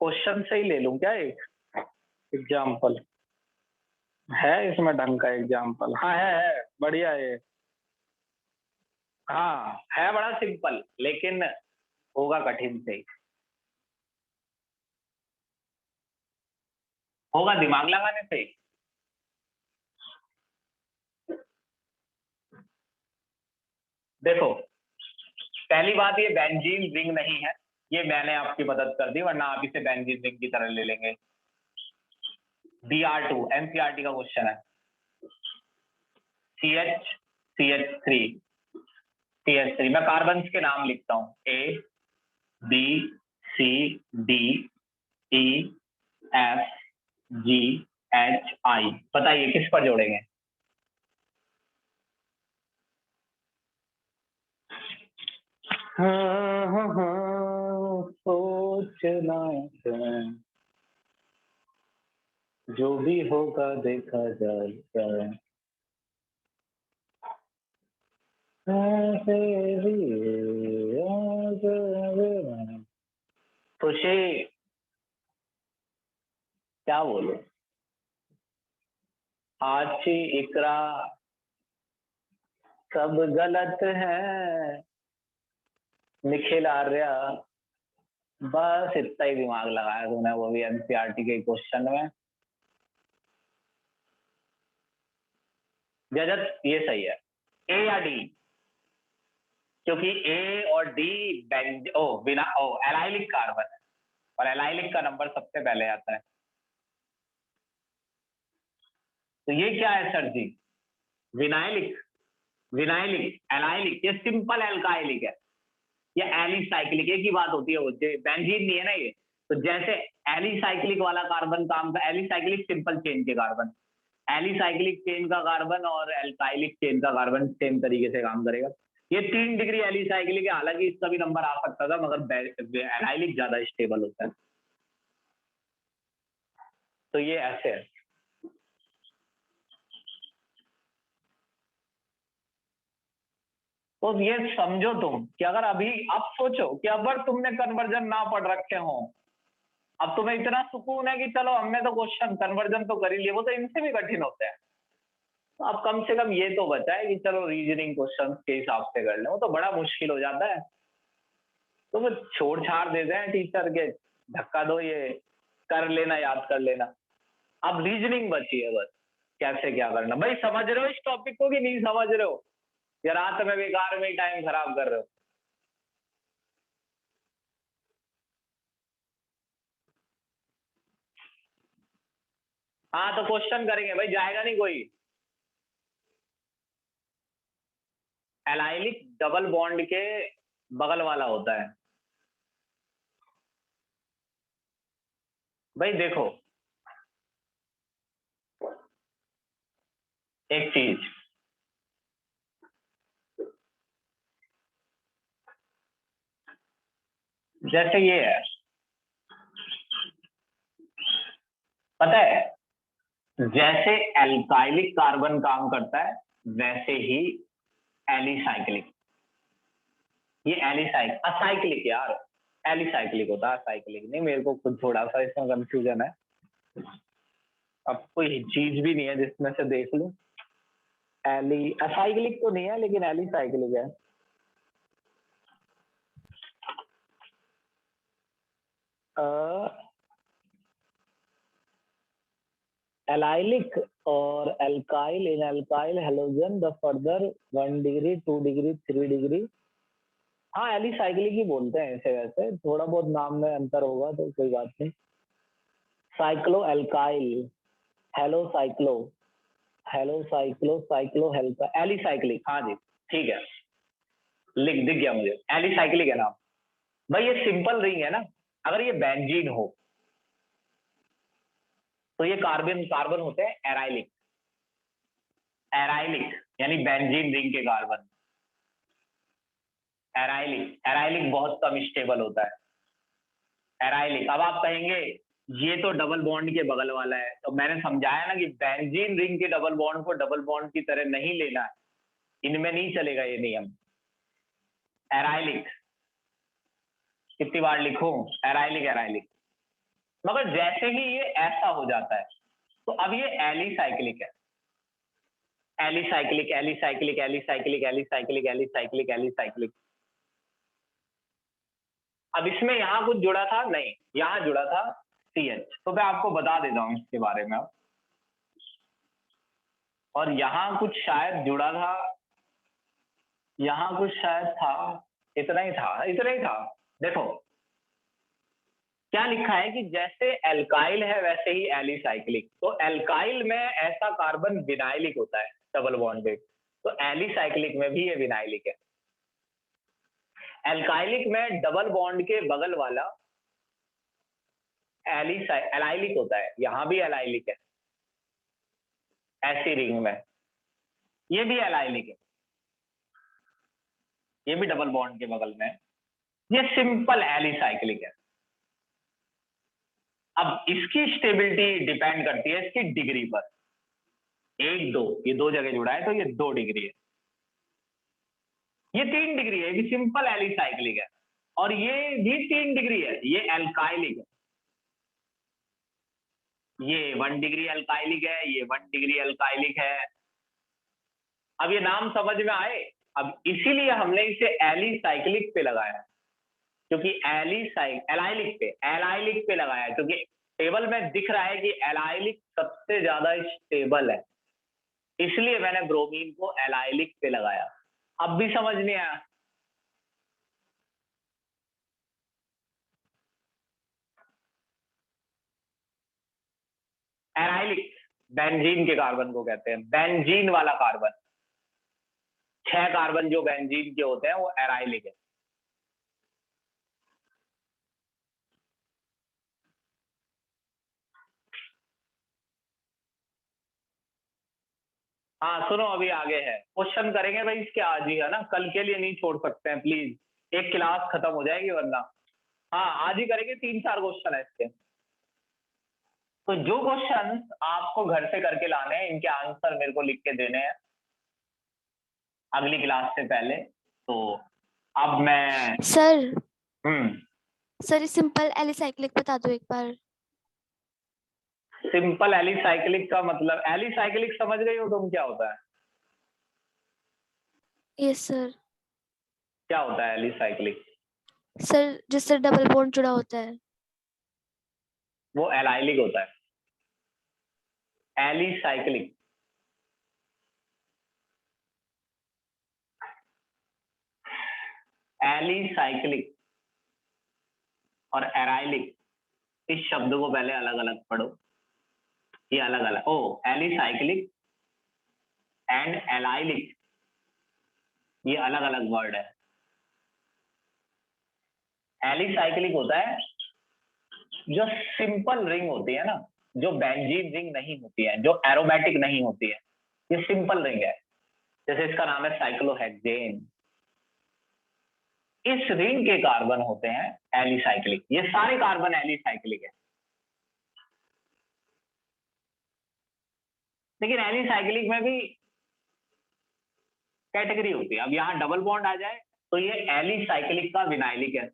क्वेश्चन से ही ले लूं क्या एक एग्जाम्पल, है इसमें ढंग का एग्जाम्पल? हाँ है बढ़िया है। हाँ है बड़ा सिंपल, लेकिन होगा कठिन से ही, होगा दिमाग लगाने से ही। देखो पहली बात, ये बेंजीन रिंग नहीं है, ये मैंने आपकी मदद कर दी, वरना आप इसे बेंजीन रिंग की तरह ले लेंगे। Br2 एनसीईआरटी का क्वेश्चन है, CH CH3, CH3। मैं कार्बन के नाम लिखता हूँ, A B C D E F G H I। बताइए किस पर जोड़ेंगे? सोचना जो भी होगा देखा जाएगा। खुशी, क्या बोलो? आची, इकरा, सब गलत है। निखिल, आर्या, बस इतना ही दिमाग लगाया तूने, वो भी एनसीईआरटी के क्वेश्चन में। जजत ये सही है, ए या डी? क्योंकि ए और डी बिना एलाइलिक कार्बन है, और एलाइलिक का नंबर सबसे पहले आता है। तो ये क्या है सर जी? विनाइलिक, विनाइलिक, एलाइलिक, ये सिंपल एल्काइलिक है, ये एलिसाइक्लिक। एक ही बात होती है, वो बेंजीन नहीं है ना ये। तो जैसे एलिसाइक्लिक वाला कार्बन काम का, एलिसाइक्लिक सिंपल चेन के कार्बन, एलिसाइक्लिक चेन का कार्बन और एल्काइलिक चेन का कार्बन सेम तरीके से काम करेगा। ये 3 डिग्री एलिसाइक्लिक है, हालांकि इसका भी नंबर आ सकता था, मगर एलाइलिक ज्यादा स्टेबल होता है। तो ये ऐसे है। तो ये समझो तुम कि अगर अभी अब सोचो कि अगर तुमने कन्वर्जन ना पढ़ रखे हो, अब तुम्हें इतना सुकून है कि चलो हमने तो क्वेश्चन कन्वर्जन तो कर ही लिए, वो तो इनसे भी कठिन होते हैं। तो अब कम से कम ये तो बचा है कि चलो रीजनिंग क्वेश्चन के हिसाब से कर ले, वो तो बड़ा मुश्किल हो जाता है। तो वो छोड़ छाड़ देते हैं टीचर के, धक्का दो ये कर लेना, याद कर लेना। अब रीजनिंग बची है बस, कैसे क्या करना। भाई समझ रहे हो इस टॉपिक को कि नहीं समझ रहे हो, या रात में बेकार में टाइम खराब कर रहे हो? हाँ तो क्वेश्चन करेंगे भाई, जाएगा नहीं कोई। एलाइलिक डबल बॉन्ड के बगल वाला होता है। भाई देखो एक चीज, जैसे ये है, पता है, जैसे एल्काइलिक कार्बन काम करता है वैसे ही एलिसाइक्लिक, ये एलिसाइक असाइक्लिक यार, एलिसाइक्लिक होता है, असाइक्लिक नहीं। मेरे को खुद थोड़ा सा इसमें कंफ्यूजन है, अब कोई चीज भी नहीं है जिसमें से देख लूं। एली असाइक्लिक तो नहीं है, लेकिन एलिसाइक्लिक है। एलाइलिक और alkyl, in alkyl halogen the further 1 degree 2 degree 3 degree. हाँ एलिसाइक्लिक ही बोलते हैं इसे, वैसे थोड़ा बहुत नाम में अंतर होगा तो कोई बात नहीं। Cyclo alkyl, halo cyclo, halo cyclo, cyclo हेल्का, एलिसाइक्लिक, हाँ जी ठीक है, लिख दिख गया मुझे, एलिसाइक्लिक है नाम। भाई ये सिंपल रिंग है ना, अगर ये बेंजीन हो तो ये कार्बन कार्बन होते हैं एराइलिक, एराइलिक यानी बेंजीन रिंग के कार्बन। एराइलिक, एराइलिक बहुत कम स्टेबल होता है एराइलिक। अब आप कहेंगे ये तो डबल बॉन्ड के बगल वाला है, तो मैंने समझाया ना कि बेंजीन रिंग के डबल बॉन्ड को डबल बॉन्ड की तरह नहीं लेना है, इनमें नहीं चलेगा ये नियम। एराइलिक, कितनी बार लिखूं, एराइलिक एराइलिक। मगर जैसे ही ये ऐसा हो जाता है तो अब ये एलिसाइक्लिक है, alicyclic alicyclic alicyclic alicyclic alicyclic alicyclic. अब इसमें यहां कुछ जुड़ा था नहीं, यहां जुड़ा था CH, तो मैं आपको बता देता हूं इसके बारे में अब। और यहां कुछ शायद जुड़ा था, यहां कुछ शायद था, इतना ही था, इतना ही था। देखो क्या लिखा है कि जैसे एल्काइल है वैसे ही एलिसाइक्लिक, तो एल्काइल में ऐसा कार्बन विनाइलिक होता है डबल बॉन्डेड, तो एलिसाइक्लिक में भी ये विनाइलिक है। एल्काइलिक में डबल बॉन्ड के बगल वाला एलाइलिक होता है, यहां भी एलाइलिक है ऐसी रिंग में, ये भी एलाइलिक है, ये भी डबल बॉन्ड के बगल में है। ये सिंपल एलिसाइक्लिक है। अब इसकी स्टेबिलिटी डिपेंड करती है इसकी डिग्री पर। 1 2 ये 2 जगह जुड़ा है तो ये 2 डिग्री है, ये 3 डिग्री है, ये भी सिंपल एलिसाइक्लिक है। और ये भी 3 डिग्री है, ये एल्काइलिक है। ये 1 डिग्री एल्काइलिक है, ये 1 डिग्री एल्काइलिक है। अब ये नाम समझ में आए? अब इसीलिए हमने इसे एलिसाइक्लिक पे लगाया, क्योंकि एलाइलिक पे लगाया है, क्योंकि टेबल में दिख रहा है कि एलाइलिक सबसे ज्यादा स्टेबल है, इसलिए मैंने ब्रोमीन को एलाइलिक पे लगाया। अब भी समझ नहीं आया? एराइलिक बेंजीन के कार्बन को कहते हैं, बेंजीन वाला कार्बन, 6 कार्बन जो बेंजीन के होते हैं वो एराइलिक है। हाँ सुनो, अभी आगे है, क्वेश्चन करेंगे भाई इसके आज ही, है ना, कल के लिए नहीं छोड़ सकते हैं प्लीज, एक क्लास खत्म हो जाएगी वरना। हाँ आज ही करेंगे, 3 4 क्वेश्चन है इसके। तो जो क्वेश्चन आपको घर से करके लाने हैं, इनके आंसर मेरे को लिख के देने हैं अगली क्लास से पहले। तो अब मैं सर हम्म सर ये सिंपल एलिसाइक्लिक बता दो एक बार। सिंपल एलिसाइक्लिक का मतलब, एलिसाइक्लिक समझ गई हो तुम क्या होता है? Yes sir. क्या होता है एलिसाइक्लिक? सर जिससे डबल बॉन्ड जुड़ा होता है। वो एलाइलिक होता है। एलिसाइक्लिक, एलिसाइक्लिक और एराइलिक, इस शब्द को पहले अलग अलग पढ़ो। ये अलग अलग, ओ एलिसाइक्लिक एंड एलाइलिक, ये अलग अलग वर्ड है। एलिसाइक्लिक होता है जो सिंपल रिंग होती है ना, जो बेंजीन रिंग नहीं होती है, जो एरोमेटिक नहीं होती है, ये सिंपल रिंग है। जैसे इसका नाम है साइक्लोहेक्सेन, इस रिंग के कार्बन होते हैं एलिसाइक्लिक। ये सारे कार्बन एलिसाइक्लिक है, लेकिन एलिसाइक्लिक में भी कैटेगरी होती है। अब यहाँ डबल बॉन्ड आ जाए तो ये एलिसाइक्लिक का विनाइलिक है।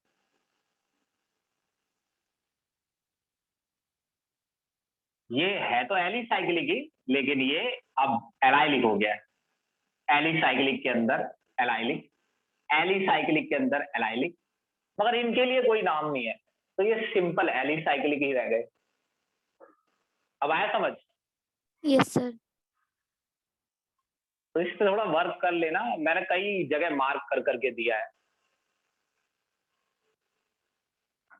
ये है तो एलिसाइक्लिक ही, लेकिन ये अब एलाइलिक हो गया है। एलिसाइक्लिक के अंदर एलाइलिक, एलिसाइक्लिक के अंदर एलाइलिक, मगर इनके लिए कोई नाम नहीं है, तो ये सिंपल एलिसाइक्लिक ही रह गए। अब आया समझ? Yes sir. तो इस पे थोड़ा वर्क कर लेना, मैंने कई जगह मार्क कर करके दिया है।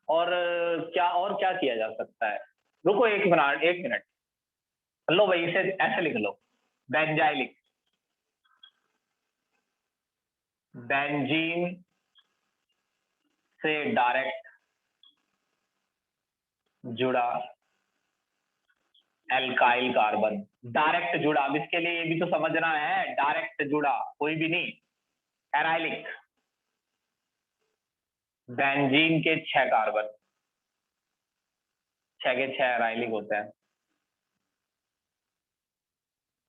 और क्या किया जा सकता है? रुको 1 मिनट 1 मिनट, लो भाई इसे ऐसे लिख लो, बेंजाइलिक, बेंजीन से डायरेक्ट जुड़ा एल्काइल कार्बन, डायरेक्ट जुड़ा। अब इसके लिए ये भी तो समझना है, डायरेक्ट जुड़ा कोई भी नहीं। एराइलिक, बेंजीन के 6 कार्बन, 6 के 6 एराइलिक होते हैं।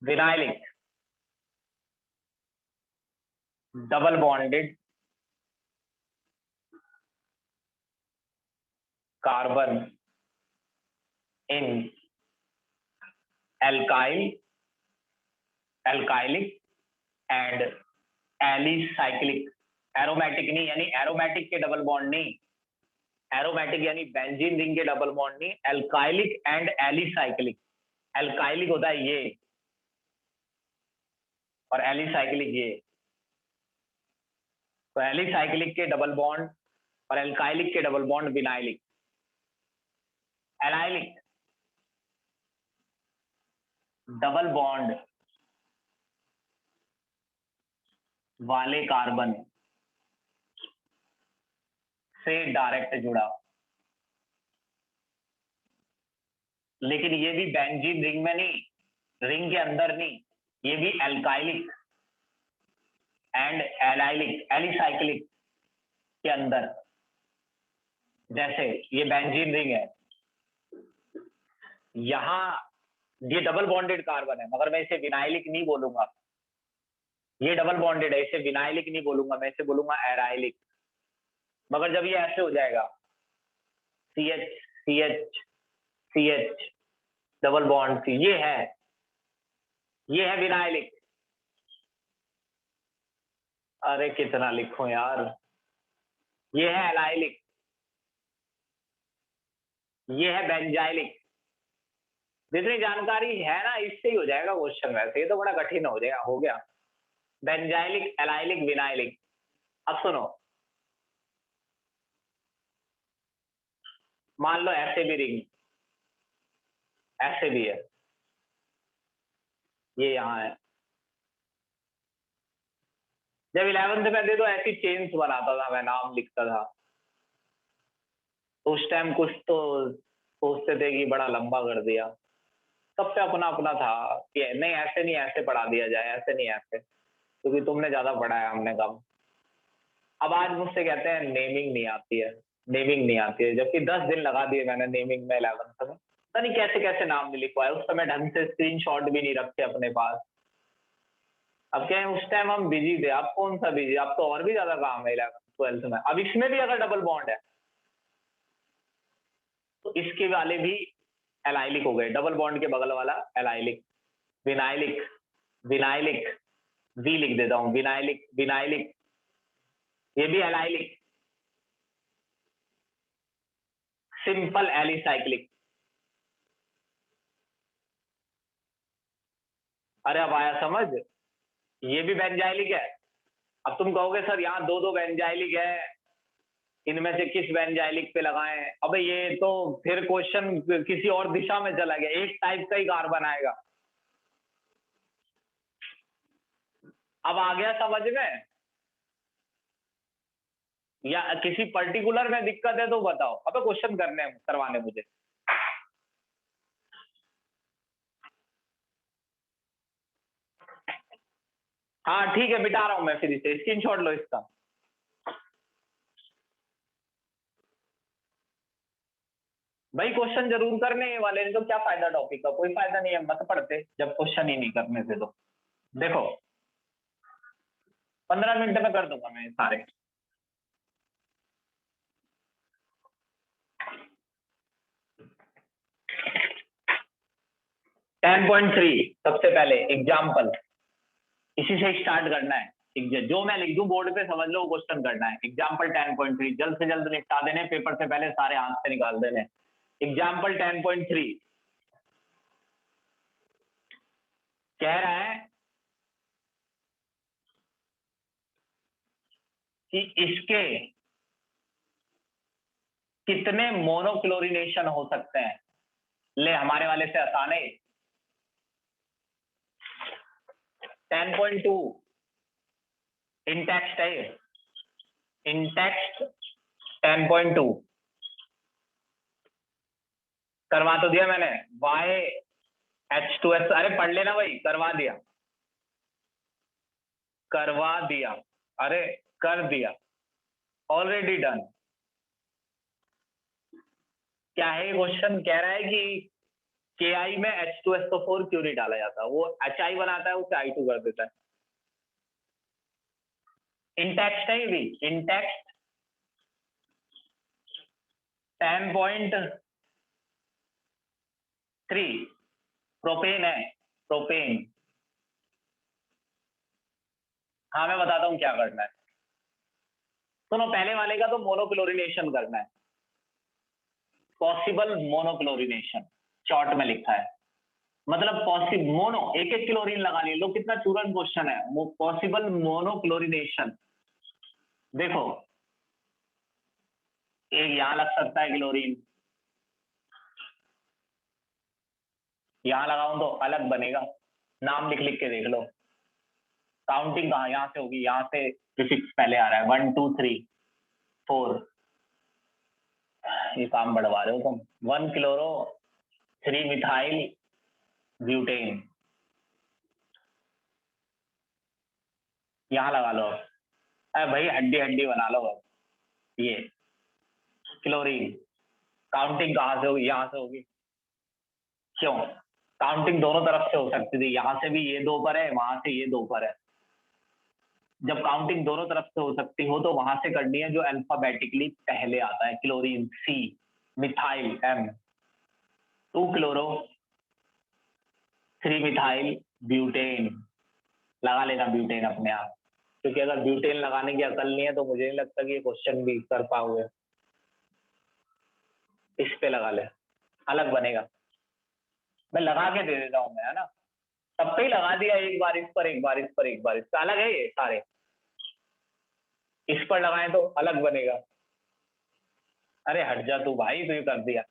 Vinylic, double bonded carbon in alkyl, alkylic and alicyclic. Aromatic नहीं, यानी एरोमेटिक के डबल बॉन्ड नहीं, एरोमेटिक यानी बेंजीन रिंग के डबल बॉन्ड नहीं, एल्काइलिक एंड एलिसाइक्लिक। एल्काइलिक होता है ये, और एलिसाइक्लिक ये। तो एलिसाइक्लिक के डबल बॉन्ड और एल्काइलिक के double bond vinylic. Allylic, double bond वाले कार्बन से डायरेक्ट जुड़ा, लेकिन ये भी बेंजीन रिंग में नहीं, रिंग के अंदर नहीं, ये भी एल्काइलिक एंड एलाइलिक एलिसाइक्लिक के अंदर। जैसे ये बेंजीन रिंग है, यहां ये डबल बॉन्डेड कार्बन है, मगर मैं इसे विनाइलिक नहीं बोलूंगा। ये डबल बॉन्डेड है, इसे विनाइलिक नहीं बोलूंगा, मैं इसे बोलूंगा एराइलिक। मगर जब ये ऐसे हो जाएगा, C H C H C H double bond C, ये है विनाइलिक। अरे कितना लिखो यार, ये है एलाइलिक, ये है बेंजाइलिक। जितनी जानकारी है ना, इससे ही हो जाएगा क्वेश्चन। वैसे ये तो बड़ा कठिन हो जाएगा, हो गया। Benzylic, allylic, vinylic. अब सुनो, मान लो ऐसे भी रिंग, ऐसे भी है, ये यहाँ है। जब 11th में थे तो ऐसी चेन्स बनाता था मैं, नाम लिखता था। तो उस टाइम कुछ तो सोचते थे कि बड़ा लंबा कर दिया। सब पे अपना अपना था कि नहीं ऐसे नहीं, ऐसे पढ़ा दिया जाए, ऐसे नहीं ऐसे, क्योंकि तुमने ज्यादा पढ़ा है, हमने कम। अब आज मुझसे कहते हैं नेमिंग नहीं आती है, नेमिंग नहीं आती है, जबकि 10 दिन लगा दिए मैंने नेमिंग में 11th में। पता नहीं कैसे कैसे नाम नहीं लिख पाए उस समय, ढंग से स्क्रीनशॉट भी नहीं रखे अपने पास। अब क्या है, उस टाइम हम बिजी थे, अब कौन सा बिजी, अब तो और भी ज्यादा काम है 11th 12th में। अब इसमें भी अगर डबल बॉन्ड है तो इसके वाले भी एलाइलिक हो गए, डबल बॉन्ड के बगल वाला एलाइलिक। विनाइलिक, विनाइलिक, वी लिख देता हूं, विनाइलिक, विनाइलिक, ये भी एलाइलिक। Simple alicyclic. अरे अब आया समझ, ये भी बेंजाइलिक है। अब तुम कहोगे सर यहाँ दो दो बेंजाइलिक है, इनमें से किस बेंजाइलिक पे लगाएं। अबे ये तो फिर क्वेश्चन किसी और दिशा में चला गया, एक टाइप का ही कार्बन आएगा। अब आ गया समझ में, या किसी पर्टिकुलर में दिक्कत है तो बताओ। अबे क्वेश्चन करवाने मुझे। हाँ ठीक है, मिटा रहा हूं मैं फिर इसे, स्क्रीनशॉट लो इसका। भाई क्वेश्चन जरूर करने वाले, नहीं तो क्या फायदा टॉपिक का, कोई फायदा नहीं है, मत पढ़ते जब क्वेश्चन ही नहीं करने थे तो। देखो 15 मिनट में कर दूंगा मैं सारे। टेन पॉइंट थ्री, सबसे पहले एग्जाम्पल, इसी से स्टार्ट करना है। जो मैं लिख दूं बोर्ड पे समझ लो, क्वेश्चन करना है। एग्जाम्पल 10.3 जल्द से जल्द निपटा देने, पेपर से पहले सारे हाथ से निकाल देने। एग्जाम्पल 10.3 कह रहा है कि इसके कितने मोनोक्लोरिनेशन हो सकते हैं। ले हमारे वाले से आसान है। 10.2 इंटेक्स्ट है, इंटेक्स्ट 10.2 करवा तो दिया मैंने। YH2S, अरे पढ़ लेना भाई, करवा दिया, करवा दिया, अरे कर दिया, ऑलरेडी डन। क्या है क्वेश्चन, कह रहा है कि KI में H2SO4 क्यों नहीं डाला जाता, वो HI बनाता है, उसे I2 कर देता है। इंटेक्स्ट है ये भी, इंटेक्स्ट 10.3 प्रोपेन है, प्रोपेन। हाँ मैं बताता हूँ क्या करना है। सुनो, पहले वाले का तो मोनोक्लोरिनेशन करना है, पॉसिबल मोनोक्लोरिनेशन शॉर्ट में लिखा है, मतलब पॉसिबल मोनो, एक एक क्लोरीन लगा लिए। लो कितना चूरन क्वेश्चन है, पॉसिबल मोनोक्लोरिनेशन। देखो एक यहां लग सकता है क्लोरीन, यहां लगाऊं तो अलग बनेगा, नाम लिख लिख के देख लो। काउंटिंग कहाँ, यहाँ से होगी, यहाँ से प्रीफिक्स पहले आ रहा है, 1 2 3 4, ये काम बढ़वा रहे हो तुम। 1 क्लोरो 3 मिथाइल ब्यूटेन, यहाँ लगा लो। अरे भाई हड्डी हड्डी बना लो बस। ये क्लोरीन, काउंटिंग कहाँ से होगी, यहाँ से होगी। क्यों? काउंटिंग दोनों तरफ से हो सकती थी, यहाँ से भी ये 2 पर है, वहां से ये 2 पर है। जब काउंटिंग दोनों तरफ से हो सकती हो तो वहां से करनी है जो अल्फाबेटिकली पहले आता है। Chlorine C, methyl M, 2 chloro 3 methyl butane, लगा लेना ब्यूटेन अपने आप, क्योंकि अगर ब्यूटेन लगाने की अकल नहीं है तो मुझे नहीं लगता कि ये क्वेश्चन भी कर पाओगे। इस पे लगा ले, अलग बनेगा। मैं लगा के दे देता हूँ मैं, है ना, सब पे ही लगा दिया, एक बार इस पर, एक बार इस पर, एक बार इस पर, अलग है ये सारे। इस पर लगाएं तो अलग बनेगा। अरे हट जा तू भाई, तू ये कर दिया।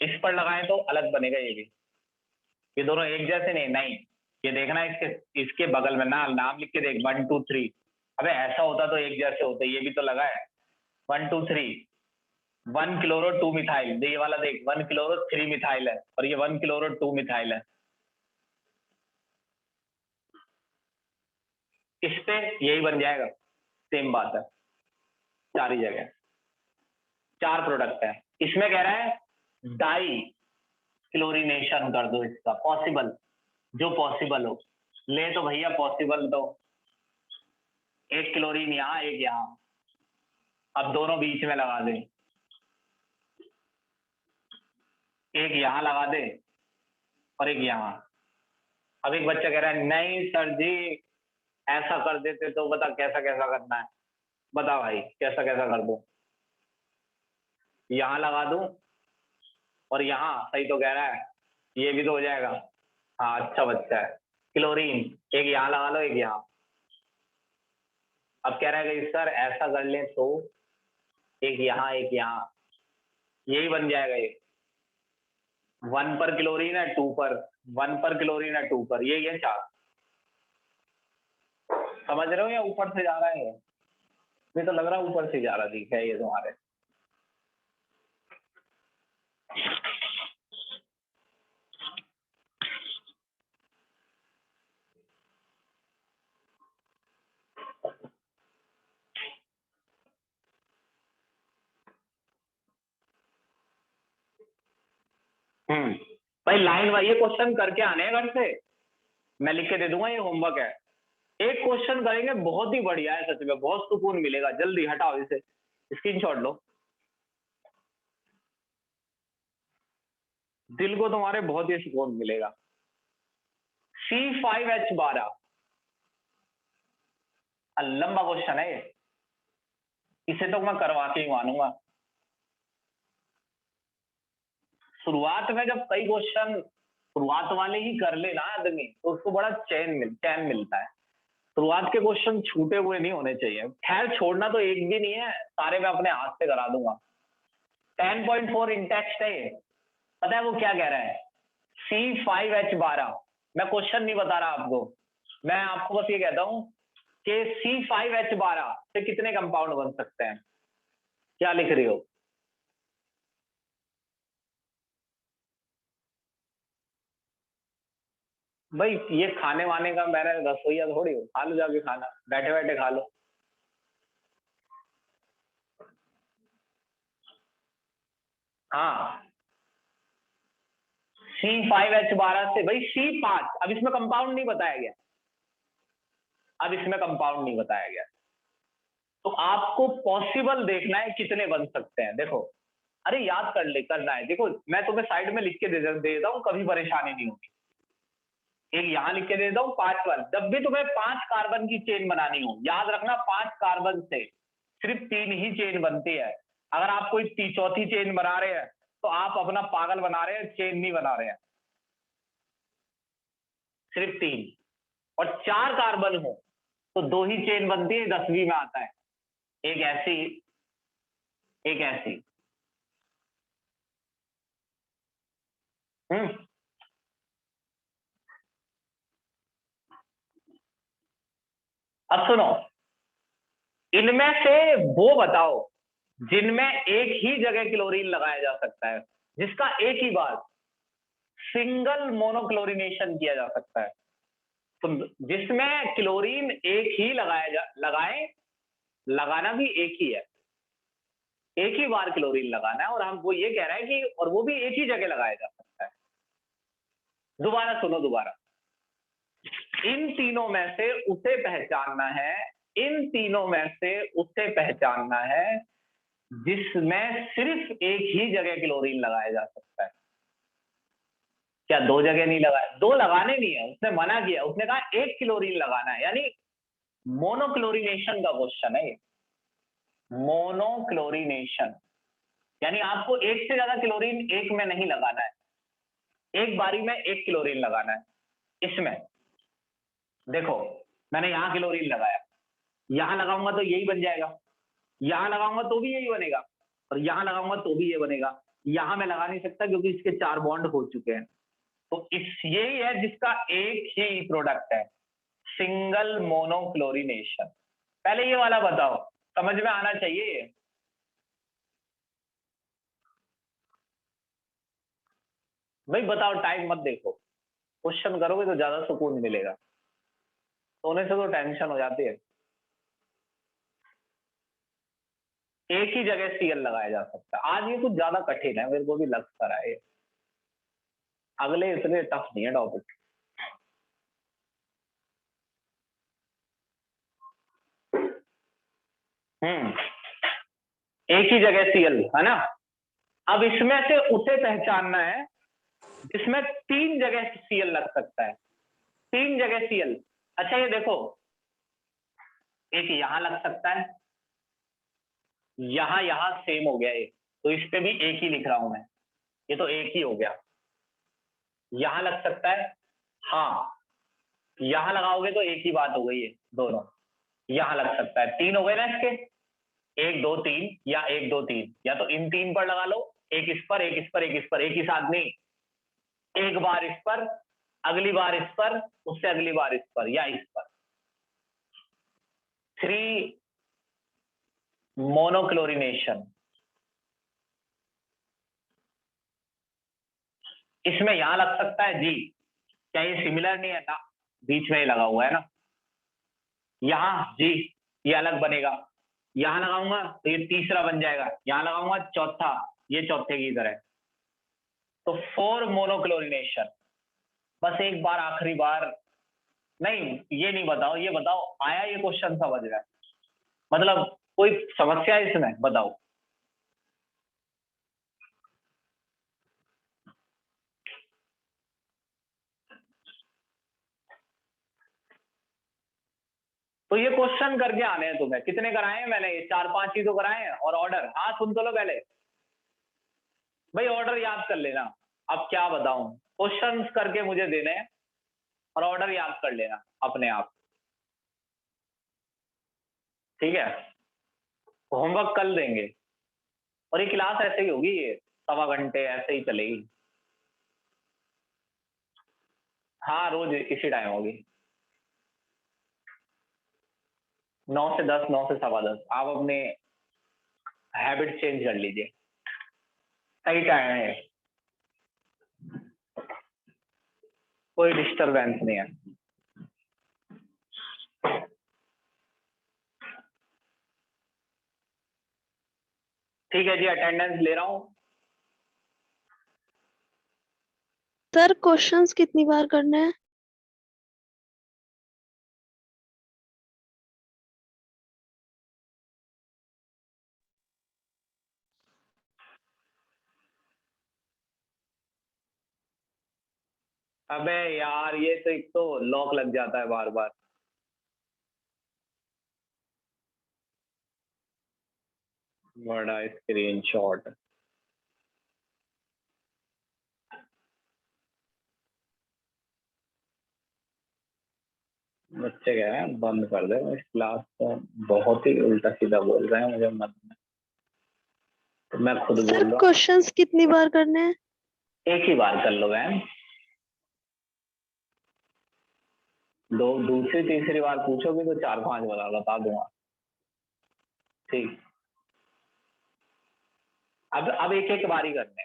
इस पर लगाएं तो अलग बनेगा ये भी। ये दोनों एक जैसे नहीं, नहीं, ये देखना इसके बगल में ना नाम लिख के देख, 1 2 3। अबे ऐसा होता तो एक जैसे होते, ये भी तो लगा है 1 2 3। 1 क्लोरो 2 मिथाइल, ये वाला देख 1 क्लोरो 3 मिथाइल है और ये 1 क्लोरो 2 मिथाइल है। इस पे यही बन जाएगा, सेम बात है, 4 ही जगह 4 प्रोडक्ट है। इसमें कह रहा है डाई क्लोरीनेशन कर दो इसका, पॉसिबल, जो पॉसिबल हो। ले तो भैया पॉसिबल तो, एक क्लोरीन यहाँ एक यहाँ, अब दोनों बीच में लगा दे, एक यहाँ लगा दे और एक यहाँ। अब एक बच्चा कह रहा है नहीं सर जी ऐसा कर देते तो, बता कैसा कैसा करना है, बता भाई कैसा कैसा कर दूं। यहाँ लगा दूं और यहाँ, सही तो कह रहा है, ये भी तो हो जाएगा। हाँ अच्छा बच्चा है। क्लोरीन एक यहाँ लगा लो एक यहाँ। अब कह रहा है कि सर ऐसा कर लें तो, एक यहाँ एक यहाँ, यही बन जाएगा ये। 1 पर क्लोरीन है 2 पर, 1 पर क्लोरीन है 2 पर, यही है 4। समझ रहे हो या ऊपर से जा रहा है? मुझे तो लग रहा है ऊपर से जा रहा दिख है ये तुम्हारे। भाई लाइन वाइज ये क्वेश्चन करके आने हैं घर से, मैं लिख के दे दूंगा, ये होमवर्क है। एक क्वेश्चन करेंगे, बहुत ही बढ़िया है सच में, बहुत सुकून मिलेगा। जल्दी हटाओ इसे, स्क्रीनशॉट लो, दिल को तुम्हारे बहुत ही सुकून मिलेगा। C5H12, लंबा क्वेश्चन है ये, इसे तो मैं करवा के ही मानूंगा। शुरुआत में जब कई क्वेश्चन शुरुआत वाले ही कर लेना आदमी तो उसको बड़ा चैन मिलता है। शुरुआत के क्वेश्चन छूटे हुए नहीं होने चाहिए। खैर छोड़ना तो एक भी नहीं है, सारे मैं अपने हाथ से करा दूंगा। 10.4 इंटेक्स्ट है ये। पता है वो क्या कह रहा है? C5H12, मैं क्वेश्चन नहीं बता रहा आपको, मैं आपको बस ये कहता हूं कि C5H12 से कितने कंपाउंड बन सकते हैं। क्या लिख रही हो? भाई ये खाने वाने का मैंने रसोईया थोड़ी हो, खा लो जाके खाना, बैठे बैठे खा लो। हाँ C5H12 से, भाई C5, अब इसमें कंपाउंड नहीं बताया गया, अब इसमें कंपाउंड नहीं बताया गया, तो आपको पॉसिबल देखना है कितने बन सकते हैं। देखो अरे याद कर ले, करना है, देखो मैं तुम्हें साइड में लिख के दे देता हूँ, कभी परेशानी नहीं होगी। एक यहाँ लिख के दे देता हूँ 5 वाला। जब भी तुम्हें 5 कार्बन की चेन बनानी हो, याद रखना 5 कार्बन से सिर्फ 3 ही चेन बनती है। अगर आप कोई चौथी चेन बना रहे हैं तो आप अपना पागल बना रहे हैं, चेन नहीं बना रहे हैं। सिर्फ 3 और 4 कार्बन हो तो 2 ही चेन बनती है, 10वीं में आता है। एक ऐसी, एक ऐसी। हम्म अब सुनो, इनमें से वो बताओ जिनमें एक ही जगह क्लोरीन लगाया जा सकता है, जिसका एक ही बार सिंगल मोनोक्लोरिनेशन किया जा सकता है। तो जिसमें क्लोरीन एक ही लगाना भी एक ही है, एक ही बार क्लोरीन लगाना है, और हम वो ये कह रहे हैं कि और वो भी एक ही जगह लगाया जा सकता है। दोबारा सुनो, दोबारा, इन तीनों में से उसे पहचानना है, इन तीनों में से उसे पहचानना है जिसमें सिर्फ एक ही जगह क्लोरीन लगाया जा सकता है। क्या दो जगह नहीं लगाया? दो लगाने नहीं है, उसने मना किया, उसने कहा एक क्लोरीन लगाना है, यानी मोनोक्लोरिनेशन का क्वेश्चन है ये, मोनोक्लोरिनेशन। यानी आपको एक से ज्यादा क्लोरीन एक में नहीं लगाना है, एक बारी में एक क्लोरीन लगाना है। इसमें देखो, मैंने यहां क्लोरीन लगाया, यहां लगाऊंगा तो यही बन जाएगा, यहां लगाऊंगा तो भी यही बनेगा, और यहां लगाऊंगा तो भी ये बनेगा। यहां मैं लगा नहीं सकता क्योंकि इसके 4 बॉन्ड हो चुके हैं। तो इस यही है जिसका एक ही प्रोडक्ट है, सिंगल मोनोक्लोरिनेशन। पहले ये वाला बताओ, समझ में आना चाहिए ये। भाई बताओ, टाइम मत देखो, क्वेश्चन करोगे तो ज्यादा सुकून मिलेगा, सोने से तो टेंशन हो जाती है। एक ही जगह सीएल लगाया जा सकता है। आज ये कुछ ज्यादा कठिन है, मेरे को भी लग रहा है, अगले इतने टफ नहीं है टॉपिक। एक ही जगह सीएल है ना। अब इसमें से उसे पहचानना है जिसमें 3 जगह सीएल लग सकता है, 3 जगह सीएल। अच्छा ये देखो, एक यहां लग सकता है, यहां सेम हो गया ये, तो इस पे भी एक ही लिख रहा हूं मैं, ये तो एक ही हो गया। यहां लग सकता है, हाँ, यहां लगाओगे तो एक ही बात हो गई है, दोनों यहां लग सकता है। 3 हो गए ना इसके, 1 2 3, या 1 2 3, या तो इन 3 पर लगा लो, एक इस पर, एक इस पर, एक इस पर, एक ही साथ नहीं, एक बार इस पर, अगली बार इस पर, उससे अगली बार इस पर, या इस पर। 3 मोनोक्लोरिनेशन। इसमें यहां लग सकता है जी, क्या ये सिमिलर नहीं है ना, बीच में ही लगा हुआ है ना, यहां जी ये अलग बनेगा, यहां लगाऊंगा तो ये तीसरा बन जाएगा, यहां लगाऊंगा चौथा, ये चौथे की तरह। तो 4 मोनोक्लोरिनेशन। बस एक बार, आखिरी बार, नहीं ये नहीं बताओ, ये बताओ आया ये क्वेश्चन समझ में, मतलब कोई समस्या है इसमें, बताओ। तो ये क्वेश्चन करके आने हैं तुम्हें, कितने कराए हैं मैंने? ये 4-5 ही तो कराए हैं, और ऑर्डर, हाँ सुन तो लो पहले भाई, ऑर्डर याद कर लेना। अब क्या बताऊं, क्वेश्चंस करके मुझे देने हैं और ऑर्डर याद कर लेना अपने आप, ठीक है? होमवर्क कल देंगे, और ये क्लास ऐसे ही होगी, ये 1.25 घंटे ऐसे ही चलेगी। हाँ रोज इसी टाइम होगी, 9 से 10, 9 से 10:15। आप अपने हैबिट चेंज कर लीजिए, सही टाइम है, कोई डिस्टरबेंस नहीं है। ठीक है जी, अटेंडेंस ले रहा हूँ। सर क्वेश्चंस कितनी बार करने हैं? अबे यार, ये तो एक तो लॉक लग जाता है बार बार। बड़ा स्क्रीनशॉट, बच्चे कह रहे हैं बंद कर दे इस क्लास को, बहुत ही उल्टा सीधा बोल रहे हैं मुझे मन में, तो मैं खुद सर बोल रहा हूँ। क्वेश्चंस कितनी बार करने हैं? एक ही बार कर लो बहन, दूसरी तीसरी बार पूछोगे तो 4-5 बता दूंगा। ठीक, अब एक एक बारी करने हैं।